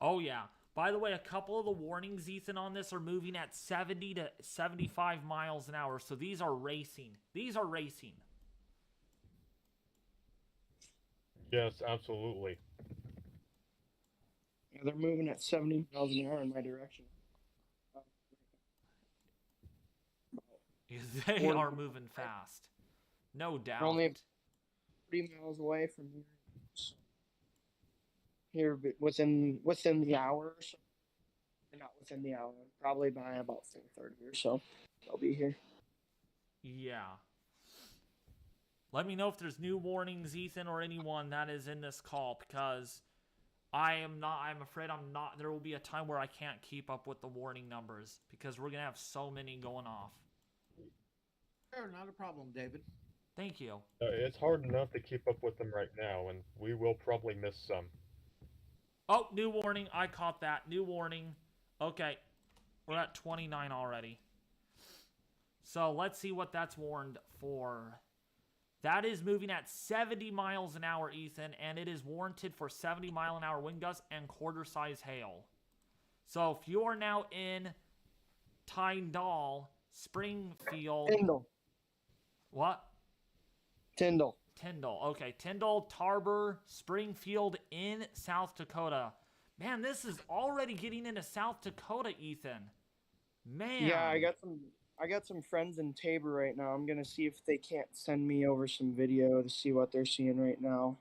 Oh, yeah. By the way, a couple of the warnings, Ethan, on this are moving at 70 to 75 miles an hour. So these are racing. These are racing. Yes, absolutely. Yeah, they're moving at 70 miles an hour in my direction. They are moving fast. No doubt. We're only 30 miles away from here. So here within the hour or so. Not within the hour. Probably by about 4:30 or so. I'll be here. Yeah. Let me know if there's new warnings, Ethan, or anyone that is in this call, because I'm afraid there will be a time where I can't keep up with the warning numbers, because we're going to have so many going off. Sure, not a problem, David. Thank you. It's hard enough to keep up with them right now, and we will probably miss some. Oh, new warning. I caught that. New warning. Okay. We're at 29 already. So let's see what that's warned for. That is moving at 70 miles an hour, Ethan, and it is warranted for 70-mile-an-hour wind gusts and quarter-size hail. So if you are now in Tyndall, Springfield... Tyndall. What? Tyndall. Tyndall. Okay, Tyndall, Tarboro, Springfield in South Dakota. Man, this is already getting into South Dakota, Ethan. Man. Yeah, I got some friends in Tabor right now. I'm gonna see if they can't send me over some video to see what they're seeing right now.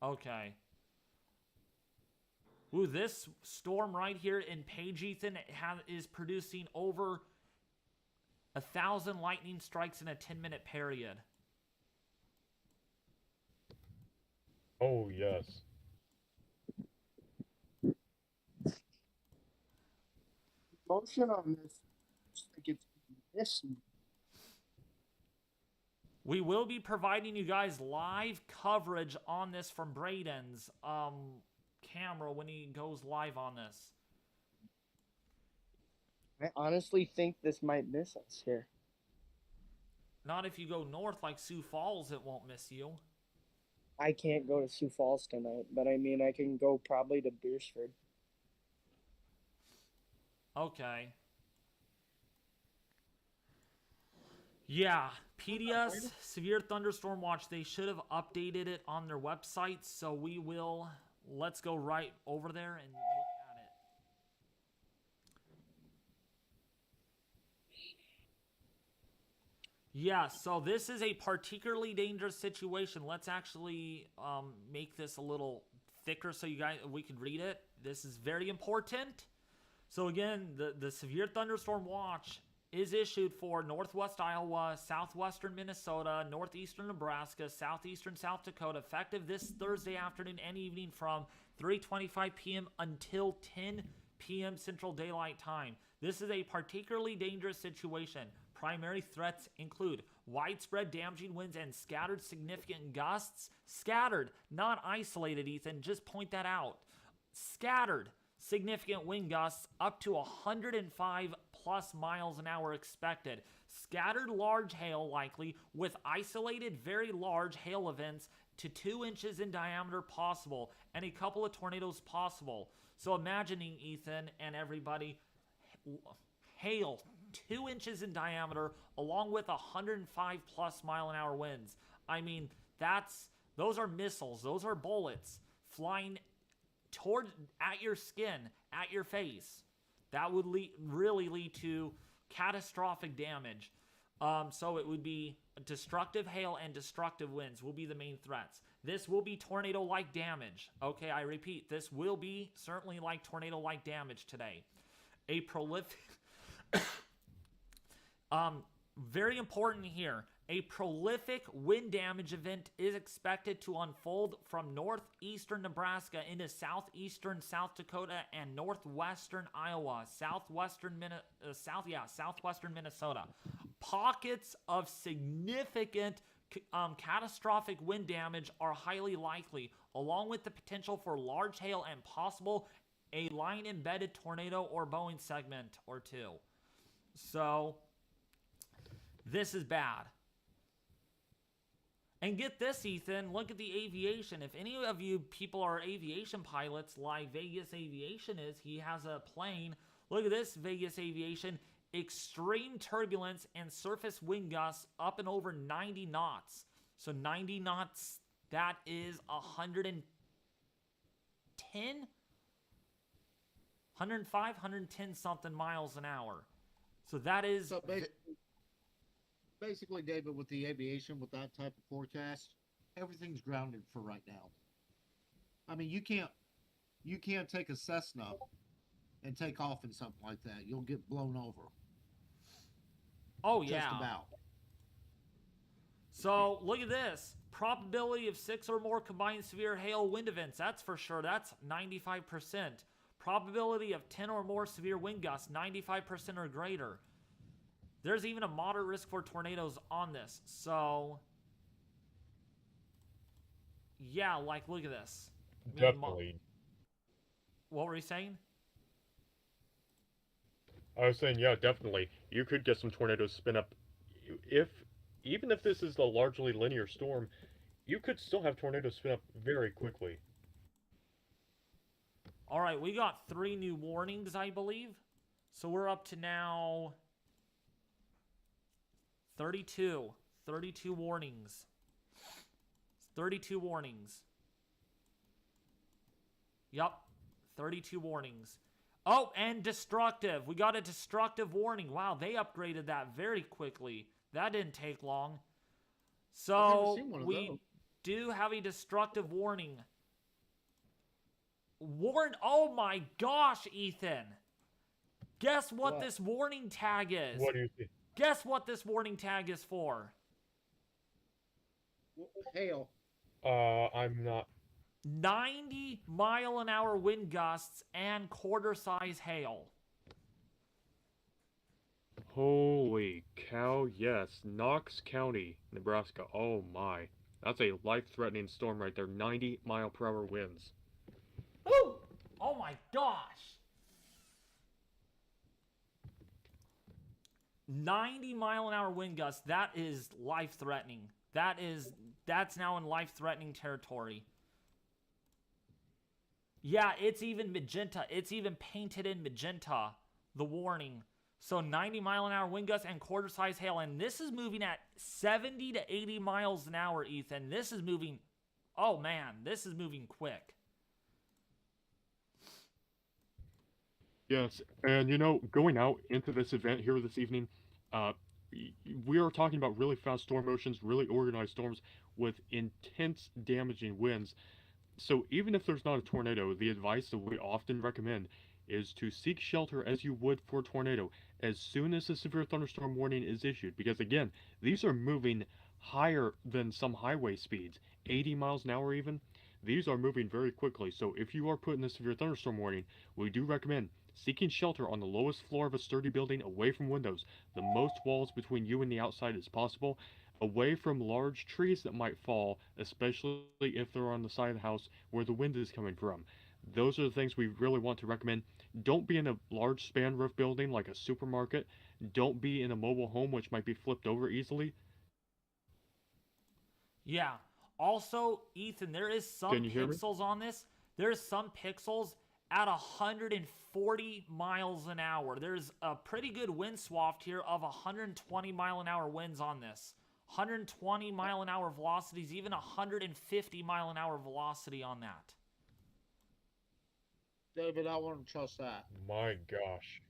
Okay. Ooh, this storm right here in Page, Ethan, is producing over 1,000 lightning strikes in a 10-minute period. Oh, yes. Motion on this, looks like it's missing. We will be providing you guys live coverage on this from Braden's camera when he goes live on this. I honestly think this might miss us here. Not if you go north like Sioux Falls, it won't miss you. I can't go to Sioux Falls tonight, but I mean, I can go probably to Beersford. Okay. Yeah, PDS, Severe Thunderstorm Watch, they should have updated it on their website, so let's go right over there and look at it. Yeah, so this is a particularly dangerous situation. Let's actually make this a little thicker so we could read it. This is very important. So again, the Severe Thunderstorm Watch is issued for northwest Iowa, southwestern Minnesota, northeastern Nebraska, southeastern South Dakota, effective this Thursday afternoon and evening from 3:25 p.m. until 10 p.m. Central Daylight Time. This is a particularly dangerous situation. Primary threats include widespread damaging winds and scattered significant gusts. Scattered, not isolated, Ethan. Just point that out. Scattered significant wind gusts up to 105 plus miles an hour expected. Scattered large hail likely, with isolated very large hail events to 2 inches in diameter possible, and a couple of tornadoes possible. So imagining, Ethan and everybody, hail 2 inches in diameter along with 105 plus mile an hour winds. I mean, those are missiles, those are bullets flying at your skin, at your face. That would really lead to catastrophic damage. So it would be destructive hail and destructive winds will be the main threats. This will be tornado-like damage. Okay, I repeat, this will be certainly like tornado-like damage today. A prolific... very important here. A prolific wind damage event is expected to unfold from northeastern Nebraska into southeastern South Dakota and northwestern Iowa, southwestern Minnesota. Pockets of significant catastrophic wind damage are highly likely, along with the potential for large hail and possible a line-embedded tornado or Boeing segment or two. So, this is bad. And get this, Ethan, look at the aviation. If any of you people are aviation pilots like Vegas Aviation is, he has a plane. Look at this, Vegas Aviation. Extreme turbulence and surface wind gusts up and over 90 knots. So 90 knots, that is 110? 105, 110 something miles an hour. So that is... So basically, David, with the aviation, with that type of forecast, everything's grounded for right now. I mean, you can't take a Cessna and take off in something like that. You'll get blown over. Oh, yeah. Just about. So, look at this. Probability of 6 or more combined severe hail wind events. That's for sure. That's 95%. Probability of 10 or more severe wind gusts. 95% or greater. There's even a moderate risk for tornadoes on this. So, yeah, like, look at this. Definitely. What were you saying? I was saying, yeah, definitely. You could get some tornadoes spin up. Even if this is a largely linear storm, you could still have tornadoes spin up very quickly. All right, we got 3 new warnings, I believe. So we're up to now 32. 32 warnings. 32 warnings. Yup. 32 warnings. Oh, and destructive. We got a destructive warning. Wow, they upgraded that very quickly. That didn't take long. So, we do have a destructive warning. Oh my gosh, Ethan. Guess what this warning tag is? What do you think? Guess what this warning tag is for? Hail. I'm not... 90 mile an hour wind gusts and quarter size hail. Holy cow, yes. Knox County, Nebraska. Oh my. That's a life-threatening storm right there. 90 mile per hour winds. Woo! Oh my gosh. 90-mile-an-hour wind gusts. That is life-threatening. That's now in life-threatening territory. Yeah, it's even magenta. It's even painted in magenta, the warning. So 90-mile-an-hour wind gusts and quarter-size hail. And this is moving at 70 to 80 miles an hour, Ethan. This is moving... Oh, man. This is moving quick. Yes, and you know, going out into this event here this evening, we are talking about really fast storm motions, really organized storms with intense damaging winds. So even if there's not a tornado, the advice that we often recommend is to seek shelter as you would for a tornado as soon as a severe thunderstorm warning is issued. Because again, these are moving higher than some highway speeds, 80 miles an hour even. These are moving very quickly. So if you are put in a severe thunderstorm warning, we do recommend seeking shelter on the lowest floor of a sturdy building away from windows, the most walls between you and the outside as possible, away from large trees that might fall, especially if they're on the side of the house where the wind is coming from. Those are the things we really want to recommend. Don't be in a large span roof building like a supermarket. Don't be in a mobile home which might be flipped over easily. Yeah. Also, Ethan, there is some Can you hear me? pixels on this. There's some pixels at 140 miles an hour. There's a pretty good wind swath here of 120 mile an hour winds on this. 120 mile an hour velocities, even 150 mile an hour velocity on that. David, I wouldn't trust that. My gosh.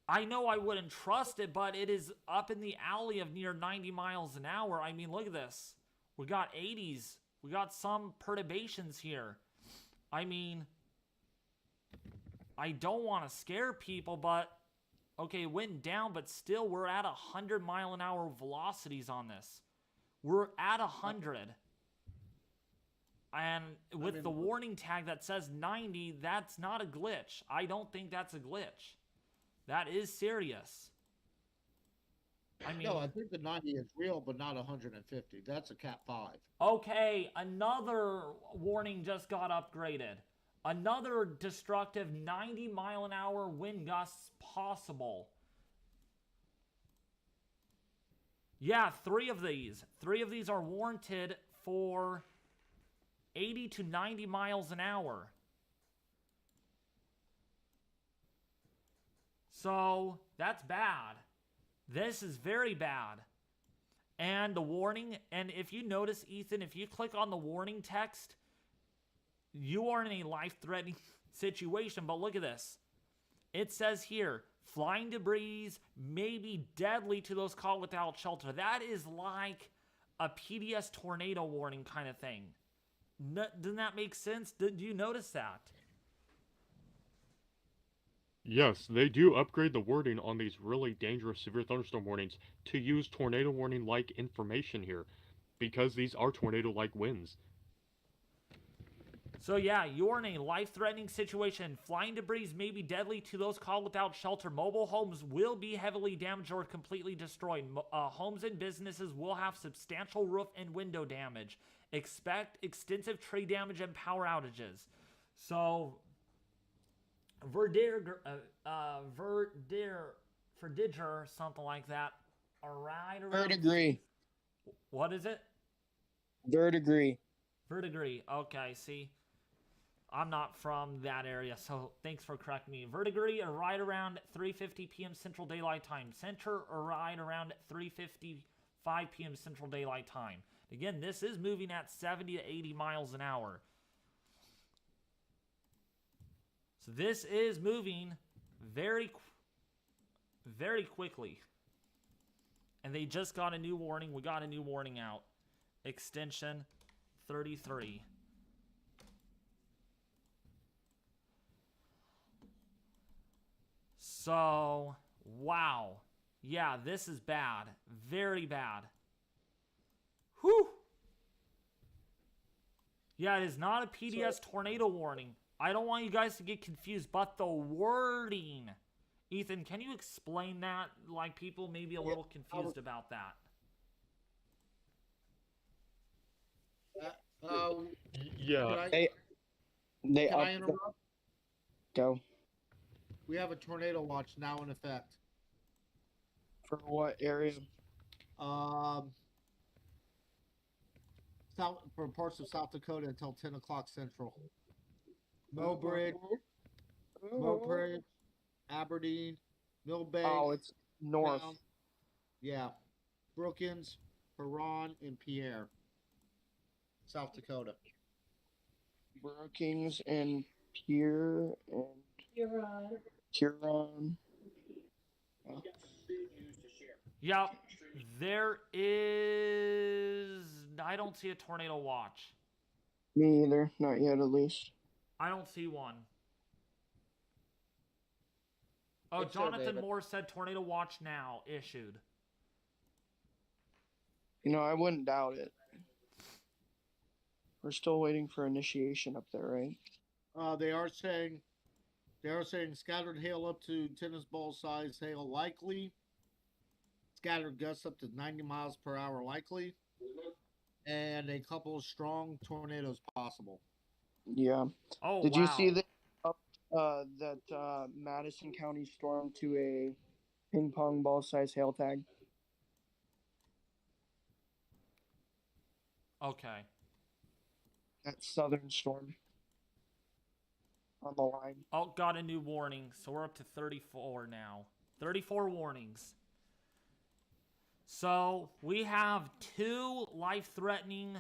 I know I wouldn't trust it, but it is up in the alley of near 90 miles an hour. I mean, look at this. We got 80s. We got some perturbations here. I mean, I don't want to scare people, but okay, it went down, but still we're at 100 mile an hour velocities on this. We're at 100. And with the warning tag that says 90, that's not a glitch. I don't think that's a glitch. That is serious. I mean, No, I think the 90 is real, but not 150. That's a Cat 5. okay, another warning just got upgraded. Another destructive 90 mile an hour wind gusts possible. Yeah, 3 of these. 3 of these are warranted for 80 to 90 miles an hour. So, that's bad. This is very bad. And the warning, and if you notice, Ethan, if you click on the warning text, you are in a life-threatening situation. But look at this. It says here, flying debris may be deadly to those caught without shelter. That is like a PDS tornado warning kind of thing. Doesn't that make sense? Did you notice that? Yes, they do upgrade the wording on these really dangerous severe thunderstorm warnings to use tornado warning-like information here, because these are tornado-like winds. So yeah, you're in a life-threatening situation. Flying debris may be deadly to those caught without shelter. Mobile homes will be heavily damaged or completely destroyed. Homes and businesses will have substantial roof and window damage. Expect extensive tree damage and power outages. So, verdiger, something like that. Right around. Verdigris. What is it? Verdigris. Verdigris. Okay, see. I'm not from that area, so thanks for correcting me. Verdigris are right around 3:50 p.m. Central Daylight Time. Center are right around 3:55 p.m. Central Daylight Time. Again, this is moving at 70 to 80 miles an hour. So this is moving very quickly. And they just got a new warning. We got a new warning out. Extension 33. So, wow. Yeah, this is bad. Very bad. Whew. Yeah, it is not a PDS tornado warning. I don't want you guys to get confused, but the wording. Ethan, can you explain that? Like, people may be a little confused about that. Yeah. Can I interrupt? Go. We have a tornado watch now in effect. For what area? South for parts of South Dakota until 10 o'clock Central. Mobridge, Mobridge, Aberdeen, Millbank. Oh, it's north. Town, yeah, Brookings, Huron, and Pierre, South Dakota. Brookings and Pierre and Huron. Yep. There is. I don't see a tornado watch. Me either. Not yet, at least. I don't see one. Oh, It's there, Jonathan David. Moore said tornado watch now issued. You know, I wouldn't doubt it. We're still waiting for initiation up there, right? They are saying scattered hail up to tennis ball size hail likely. Scattered gusts up to 90 miles per hour likely. And a couple of strong tornadoes possible. Yeah. Oh, Did wow. you see that Madison County stormed to a ping pong ball size hail tag? Okay. That southern storm on the line. Oh, got a new warning. So we're up to 34 now. 34 warnings. So we have 2 life-threatening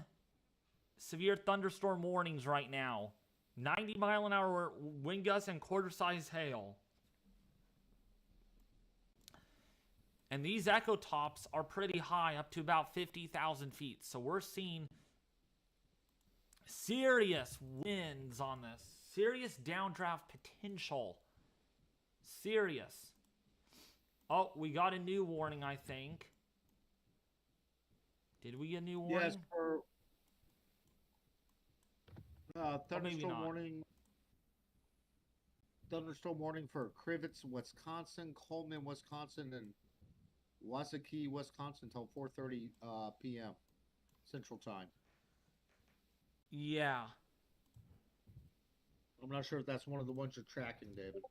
severe thunderstorm warnings right now. 90-mile-an-hour wind gusts and quarter-size hail. And these echo tops are pretty high, up to about 50,000 feet. So we're seeing serious winds on this. Serious downdraft potential. Serious. Oh, we got a new warning, I think. Did we get a new warning? Yes, for maybe thunderstorm not. warning. Thunderstorm warning for Crivets, Wisconsin, Coleman, Wisconsin, and Wasakee, Wisconsin, until 4:30 p.m. Central Time. Yeah. I'm not sure if that's one of the ones you're tracking, David.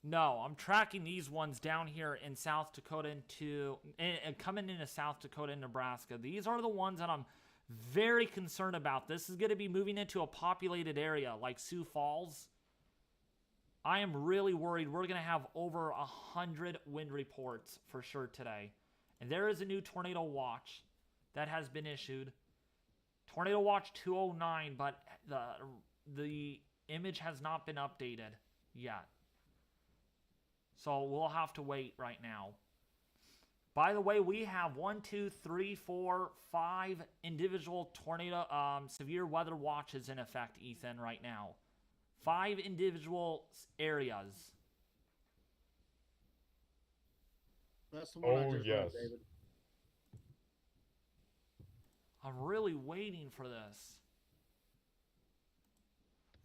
No, I'm tracking these ones down here in South Dakota and coming into South Dakota and Nebraska. These are the ones that I'm very concerned about. This is going to be moving into a populated area like Sioux Falls. I am really worried we're going to have over 100 wind reports for sure today. And there is a new tornado watch that has been issued. Tornado Watch 209, but the image has not been updated yet. So we'll have to wait right now. By the way, we have 1, 2, 3, 4, 5 individual tornado severe weather watches in effect, Ethan, right now. 5 individual areas. That's the one I Oh, just yes. read, David. I'm really waiting for this.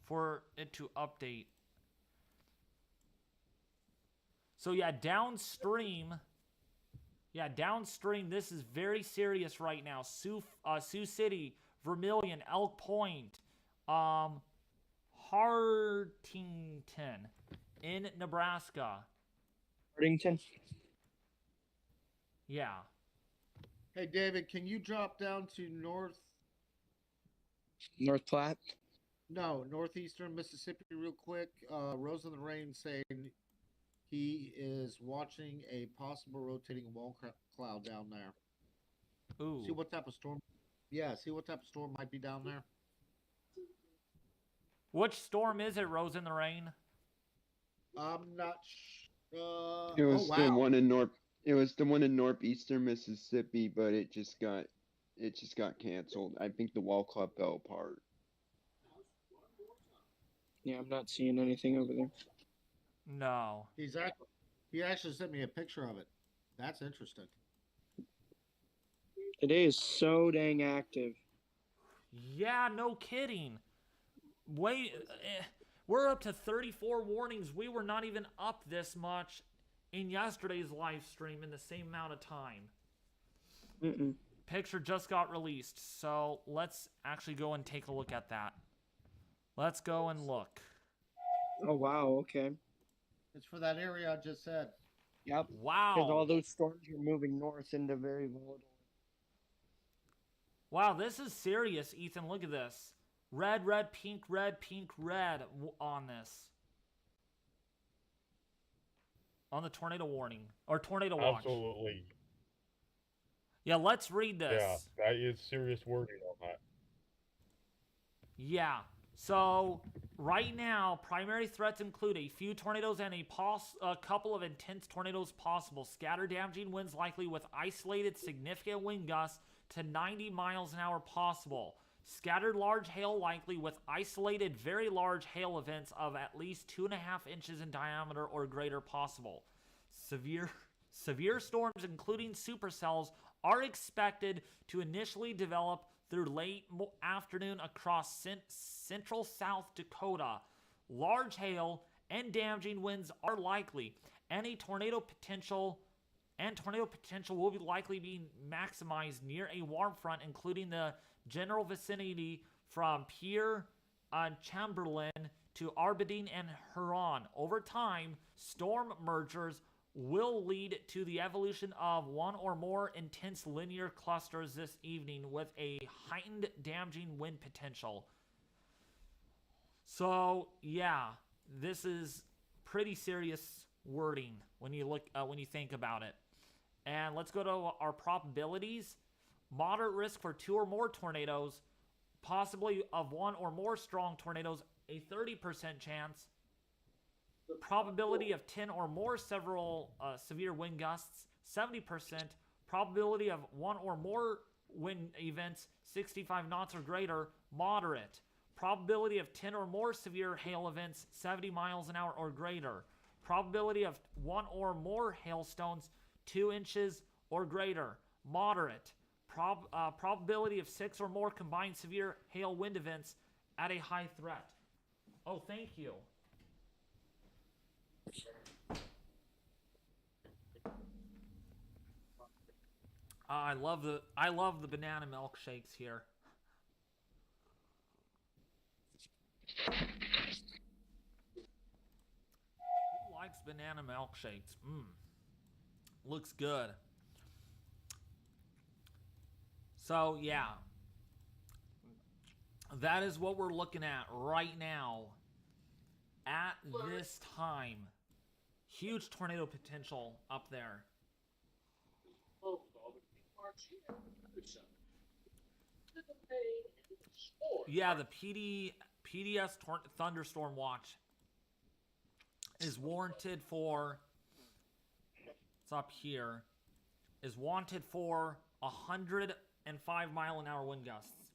For it to update. So yeah, downstream, this is very serious right now. Sioux City, Vermilion, Elk Point, Hartington in Nebraska. Hartington. Yeah. Hey, David, can you drop down to North Platte. northeastern Mississippi real quick? Rose in the Rain saying he is watching a possible rotating wall cloud down there. Ooh. See what type of storm? Yeah, see what type of storm might be down there. Which storm is it, Rose in the Rain? I'm not. It was oh, the wow. one in It was the one in northeastern Mississippi, but it just got canceled. I think the wall club fell apart. Yeah, I'm not seeing anything over there. No. He actually sent me a picture of it. That's interesting. Today is so dang active. Yeah, no kidding. We're up to 34 warnings. We were not even up this much in yesterday's live stream in the same amount of time. Picture just got released, so let's actually go and take a look at that. Let's go and look. Oh, wow, okay. It's for that area I just said. Yep. Because all Wow. those storms are moving north into very volatile. Wow, this is serious, Ethan. Look at this. Red, red, pink, red on this. On the tornado warning. Or tornado watch. Absolutely. Yeah, let's read this. Yeah, that is serious wording on that. Yeah. So, right now, primary threats include a few tornadoes and a couple of intense tornadoes possible. Scattered damaging winds likely with isolated significant wind gusts to 90 miles an hour possible. Scattered large hail likely with isolated very large hail events of at least 2.5 inches in diameter or greater possible. Severe storms, including supercells, are expected to initially develop through late afternoon across central South Dakota. Large hail and damaging winds are likely, and tornado potential will be likely be maximized near a warm front, including the general vicinity from Pierre Chamberlain to Aberdeen and Huron. Over time, storm mergers will lead to the evolution of one or more intense linear clusters this evening with a heightened damaging wind potential. So, yeah, this is pretty serious wording when you think about it. And let's go to our probabilities. Moderate risk for 2 or more tornadoes, possibly of 1 or more strong tornadoes, a 30% chance. Probability of 10 or more severe wind gusts, 70%. Probability of 1 or more wind events, 65 knots or greater, moderate. Probability of 10 or more severe hail events, 70 miles an hour or greater. Probability of 1 or more hailstones, 2 inches or greater, moderate. Probability of 6 or more combined severe hail wind events at a high threat. Oh, thank you. I love the banana milkshakes here. Who likes banana milkshakes? Looks good. So, yeah. That is what we're looking at right now. At this time. Huge tornado potential up there. Yeah, the PDS thunderstorm watch is warranted for, it's up here, is wanted for 105 mile an hour wind gusts.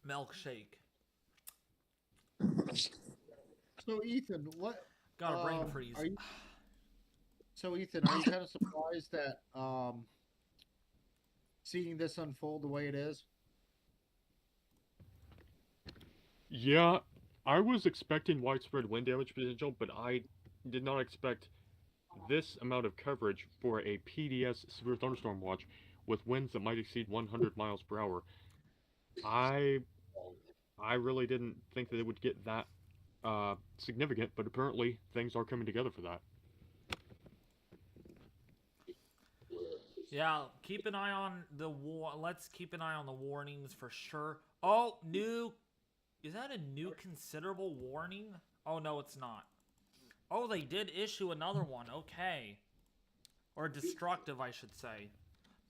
Milkshake. So Ethan, what? Got a brain freeze. So Ethan, are you kind of surprised that seeing this unfold the way it is? Yeah, I was expecting widespread wind damage potential, but I did not expect this amount of coverage for a PDS severe thunderstorm watch with winds that might exceed 100 miles per hour. I really didn't think that it would get that significant, but apparently things are coming together for that. Yeah, keep an eye on let's keep an eye on the warnings for sure. Oh, is that a new considerable warning? Oh, no, it's not. Oh, they did issue another one. Okay. Or destructive, I should say.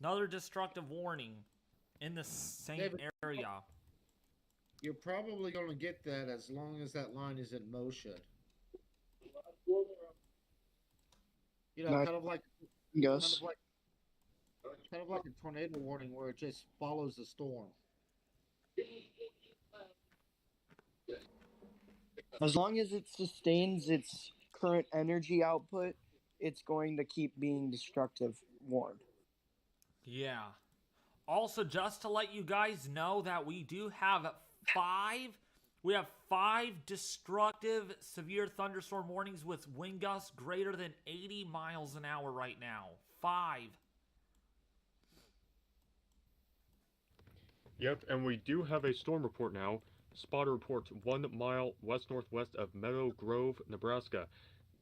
Another destructive warning in the same area. You're probably going to get that as long as that line is in motion. You know, kind of like a tornado warning where it just follows the storm. As long as it sustains its current energy output, it's going to keep being destructive warned. Yeah. Also, just to let you guys know that we do have 5 destructive severe thunderstorm warnings with wind gusts greater than 80 miles an hour right now. 5. Yep, and we do have a storm report now Spotter reports 1 mile west-northwest of Meadow Grove, Nebraska.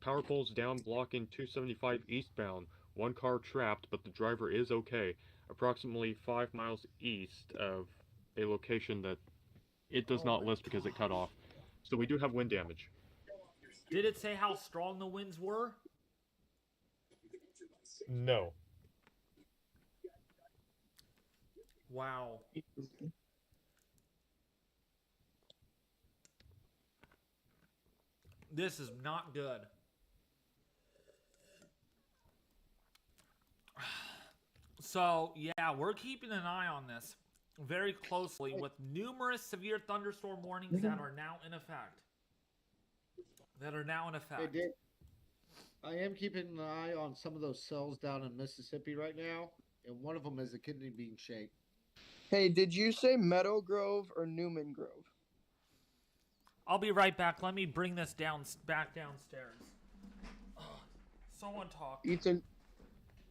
Power poles down, blocking 275 eastbound. 1 car trapped, but the driver is okay. Approximately 5 miles east of a location that it does not list because it cut off. So we do have wind damage. Did it say how strong the winds were? No. Wow. This is not good. So, yeah, we're keeping an eye on this very closely with numerous severe thunderstorm warnings that are now in effect. Hey, Dave, I am keeping an eye on some of those cells down in Mississippi right now, and one of them is a kidney bean shape. Hey, did you say Meadow Grove or Newman Grove? I'll be right back. Let me bring this back downstairs. Someone talk.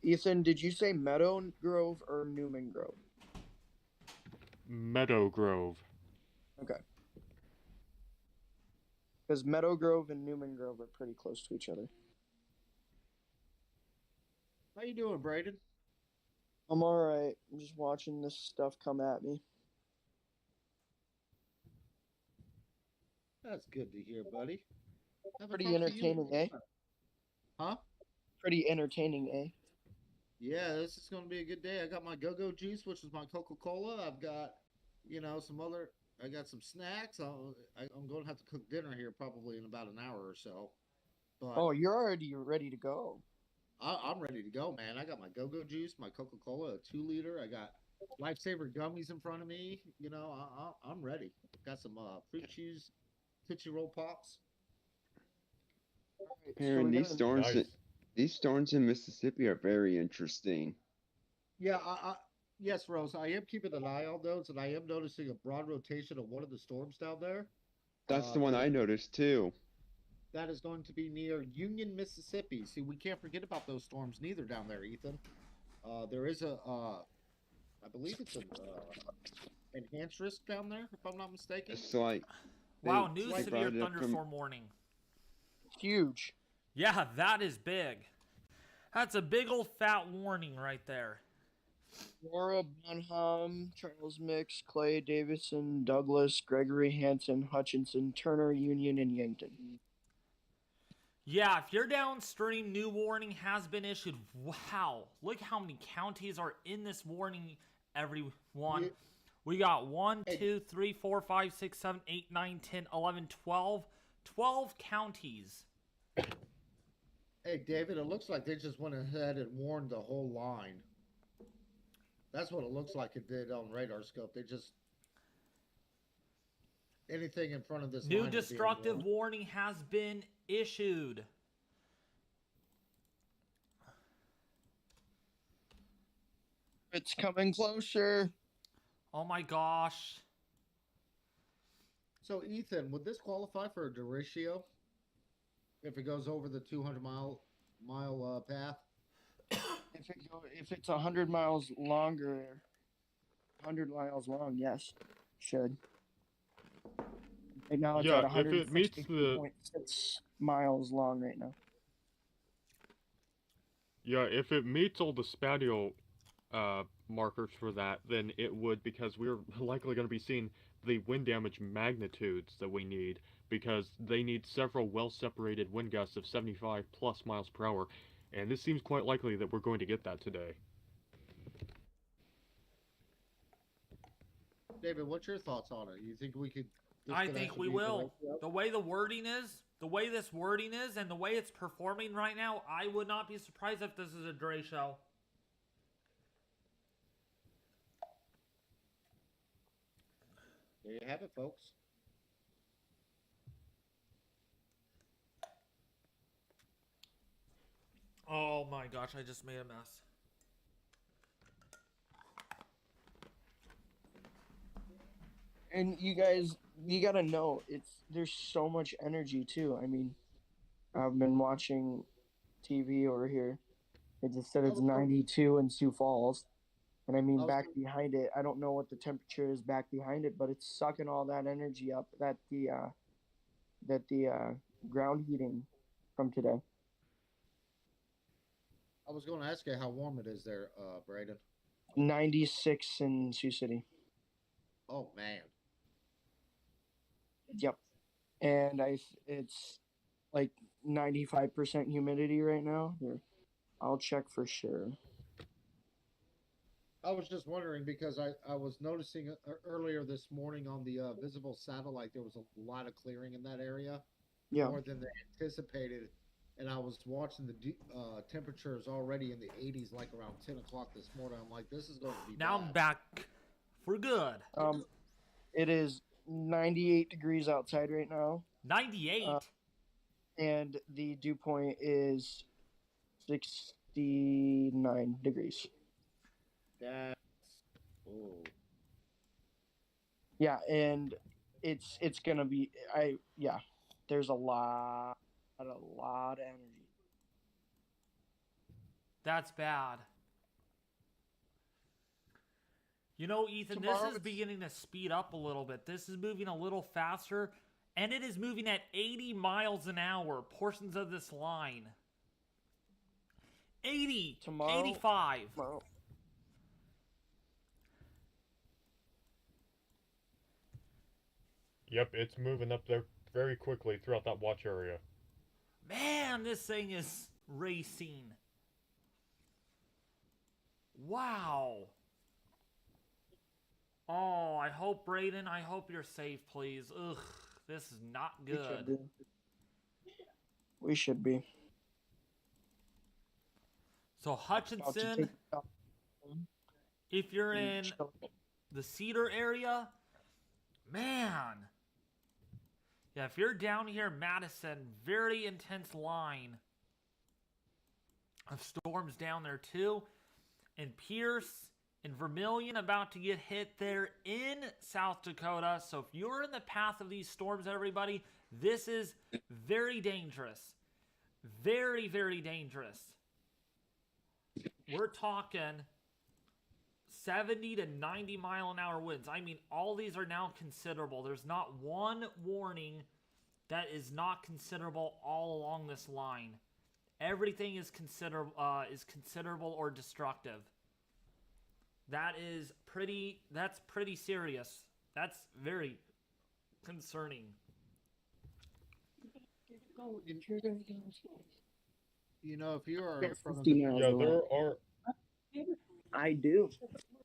Ethan, did you say Meadow Grove or Newman Grove? Meadow Grove. Okay. Because Meadow Grove and Newman Grove are pretty close to each other. How you doing, Braden? I'm alright. I'm just watching this stuff come at me. That's good to hear, buddy. Haven't Pretty talked to you in a entertaining, eh? Huh? Pretty entertaining, eh? Yeah, this is going to be a good day. I got my go-go juice, which is my Coca-Cola. I've got, I got some snacks. I'm going to have to cook dinner here probably in about an hour or so. But Oh, you're already ready to go. I'm ready to go, man. I got my go-go juice, my Coca-Cola, a 2-liter. I got Lifesaver gummies in front of me. I'm ready. Got some fruit cheese, Tootsie Roll Pops. Alright, Aaron, we these gotta- storms, Nice. these storms in Mississippi are very interesting. Yeah, yes, Rose. I am keeping an eye on those, and I am noticing a broad rotation of one of the storms down there. That's the one I noticed too. That is going to be near Union, Mississippi. See, we can't forget about those storms neither down there, Ethan. There is I believe it's an enhanced risk down there, if I'm not mistaken. It's like Wow, they new brought severe it up from- thunderstorm warning. Huge. Yeah, that is big. That's a big old fat warning right there. Laura Bonham, Charles Mix, Clay Davison, Douglas, Gregory Hansen, Hutchinson, Turner, Union, and Yankton. Yeah, if you're downstream, new warning has been issued. Wow, look how many counties are in this warning, everyone. Yeah. We got 1, Hey. 2, 3, 4, 5, 6, 7, 8, 9, 10, 11, 12. 12 counties. Hey, David, it looks like they just went ahead and warned the whole line. That's what it looks like it did on radar scope. They just anything in front of this New line is being destructive warned. warning has been issued. It's coming closer. Oh my gosh. So, Ethan, would this qualify for a derecho if it goes over the 200-mile path? If it's 100 miles longer, 100 miles long, yes, should. Right now it's Yeah, at if it meets the 160.6 miles long right now. Yeah, if it meets all the spatial markers for that, then it would, because we're likely going to be seeing the wind damage magnitudes that we need, because they need several well-separated wind gusts of 75 plus miles per hour, and this seems quite likely that we're going to get that today. David, what's your thoughts on it? You think we could? this I could think actually we be a will. derecho? The way the wording is, the way this wording is, and the way it's performing right now, I would not be surprised if this is a derecho. There you have it, folks. Oh my gosh, I just made a mess. And you guys, you gotta know, there's so much energy too. I mean, I've been watching TV over here. It just said it's 92 in Sioux Falls. And I mean, I was back behind it, I don't know what the temperature is back behind it, but it's sucking all that energy up that the ground heating from today. I was going to ask you how warm it is there, Braden. 96 in Sioux City. Oh man. Yep. And it's like 95% humidity right now. Here, I'll check for sure. I was just wondering because I was noticing earlier this morning on the visible satellite there was a lot of clearing in that area, Yeah. more than they anticipated. And I was watching the temperatures already in the 80s, like around 10 o'clock this morning. I'm like, this is going to be Now bad. I'm back for good. It is 98 degrees outside right now. 98. And the dew point is 69 degrees. That's oh. Yeah, and it's gonna be there's a lot of energy. That's bad. You know, Ethan, Tomorrow this is it's- beginning to speed up a little bit. This is moving a little faster, and it is moving at 80 miles an hour, portions of this line. 80, Tomorrow- 85. Tomorrow. Yep, it's moving up there very quickly throughout that watch area. Man, this thing is racing. Wow. Oh, I hope, Braden, I hope you're safe, please. Ugh, this is not good. We should be. So About to Hutchinson, take off if you're and in chill. the Cedar area, man. Yeah, if you're down here, Madison, very intense line of storms down there too. And Pierce and Vermilion about to get hit there in South Dakota. So if you're in the path of these storms, everybody, this is very dangerous. Very, very dangerous. We're talking 70 to 90 mile an hour winds. I mean, all these are now considerable. There's not one warning that is not considerable all along this line. Everything is considerable or destructive. That's pretty serious. That's very concerning. You know, if you are in front of 50 miles Yeah, an there hour. are I do.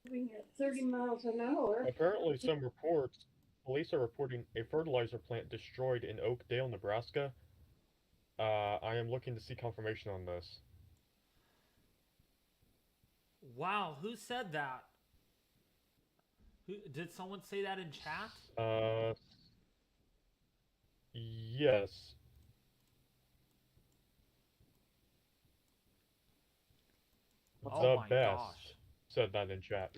Moving at 30 miles an hour. apparently some reports. Police are reporting a fertilizer plant destroyed in Oakdale, Nebraska. I am looking to see confirmation on this. Wow, who said that? Did someone say that in chat? Yes. Oh The my best gosh. said that in chat.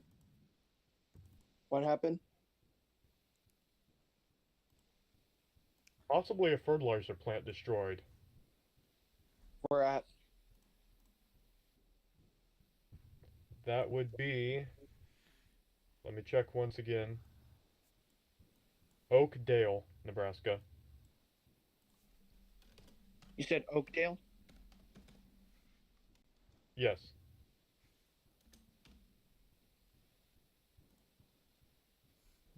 What happened? Possibly a fertilizer plant destroyed. We're at That would be. Let me check once again. Oakdale, Nebraska. You said Oakdale? Yes.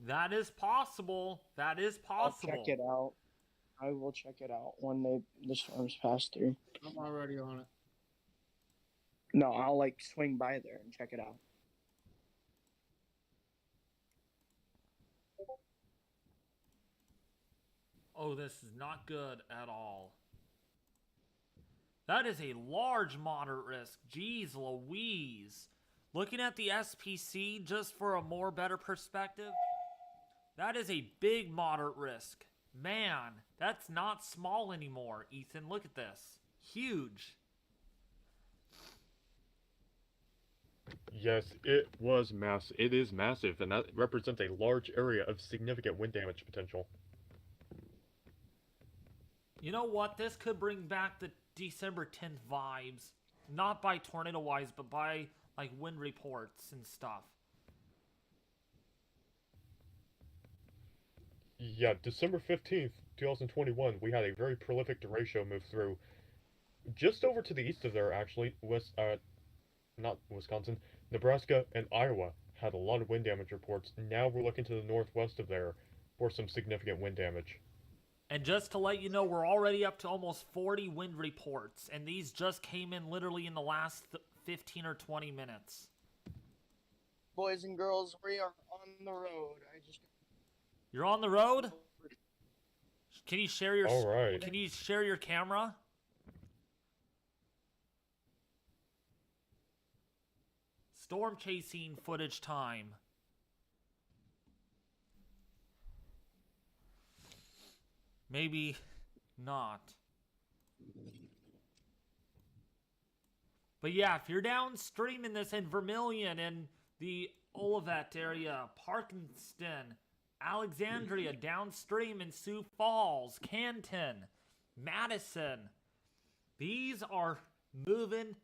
That is possible. That is possible. I'll check it out. I will check it out when the storms pass through. I'm already on it. No, I'll like swing by there and check it out. Oh, this is not good at all. That is a large moderate risk. Jeez Louise. Looking at the SPC just for a more better perspective, that is a big moderate risk. Man, that's not small anymore, Ethan. Look at this. Huge. Yes, it was massive. It is massive, and that represents a large area of significant wind damage potential. You know what? This could bring back the December 10th vibes. Not by tornado-wise, but by like wind reports and stuff. Yeah, December 15th, 2021, we had a very prolific derecho move through. Just over to the east of there, actually, not Wisconsin, Nebraska and Iowa had a lot of wind damage reports. Now we're looking to the northwest of there for some significant wind damage. And just to let you know, we're already up to almost 40 wind reports, and these just came in literally in the last 15 or 20 minutes. Boys and girls, we are on the road. You're on the road? Can you share your All right. Can you share your camera? Storm chasing footage time. Maybe not. But yeah, if you're downstream in this in Vermilion and the Olivet area, Parkinston, Alexandria, downstream in Sioux Falls, Canton, Madison, these are moving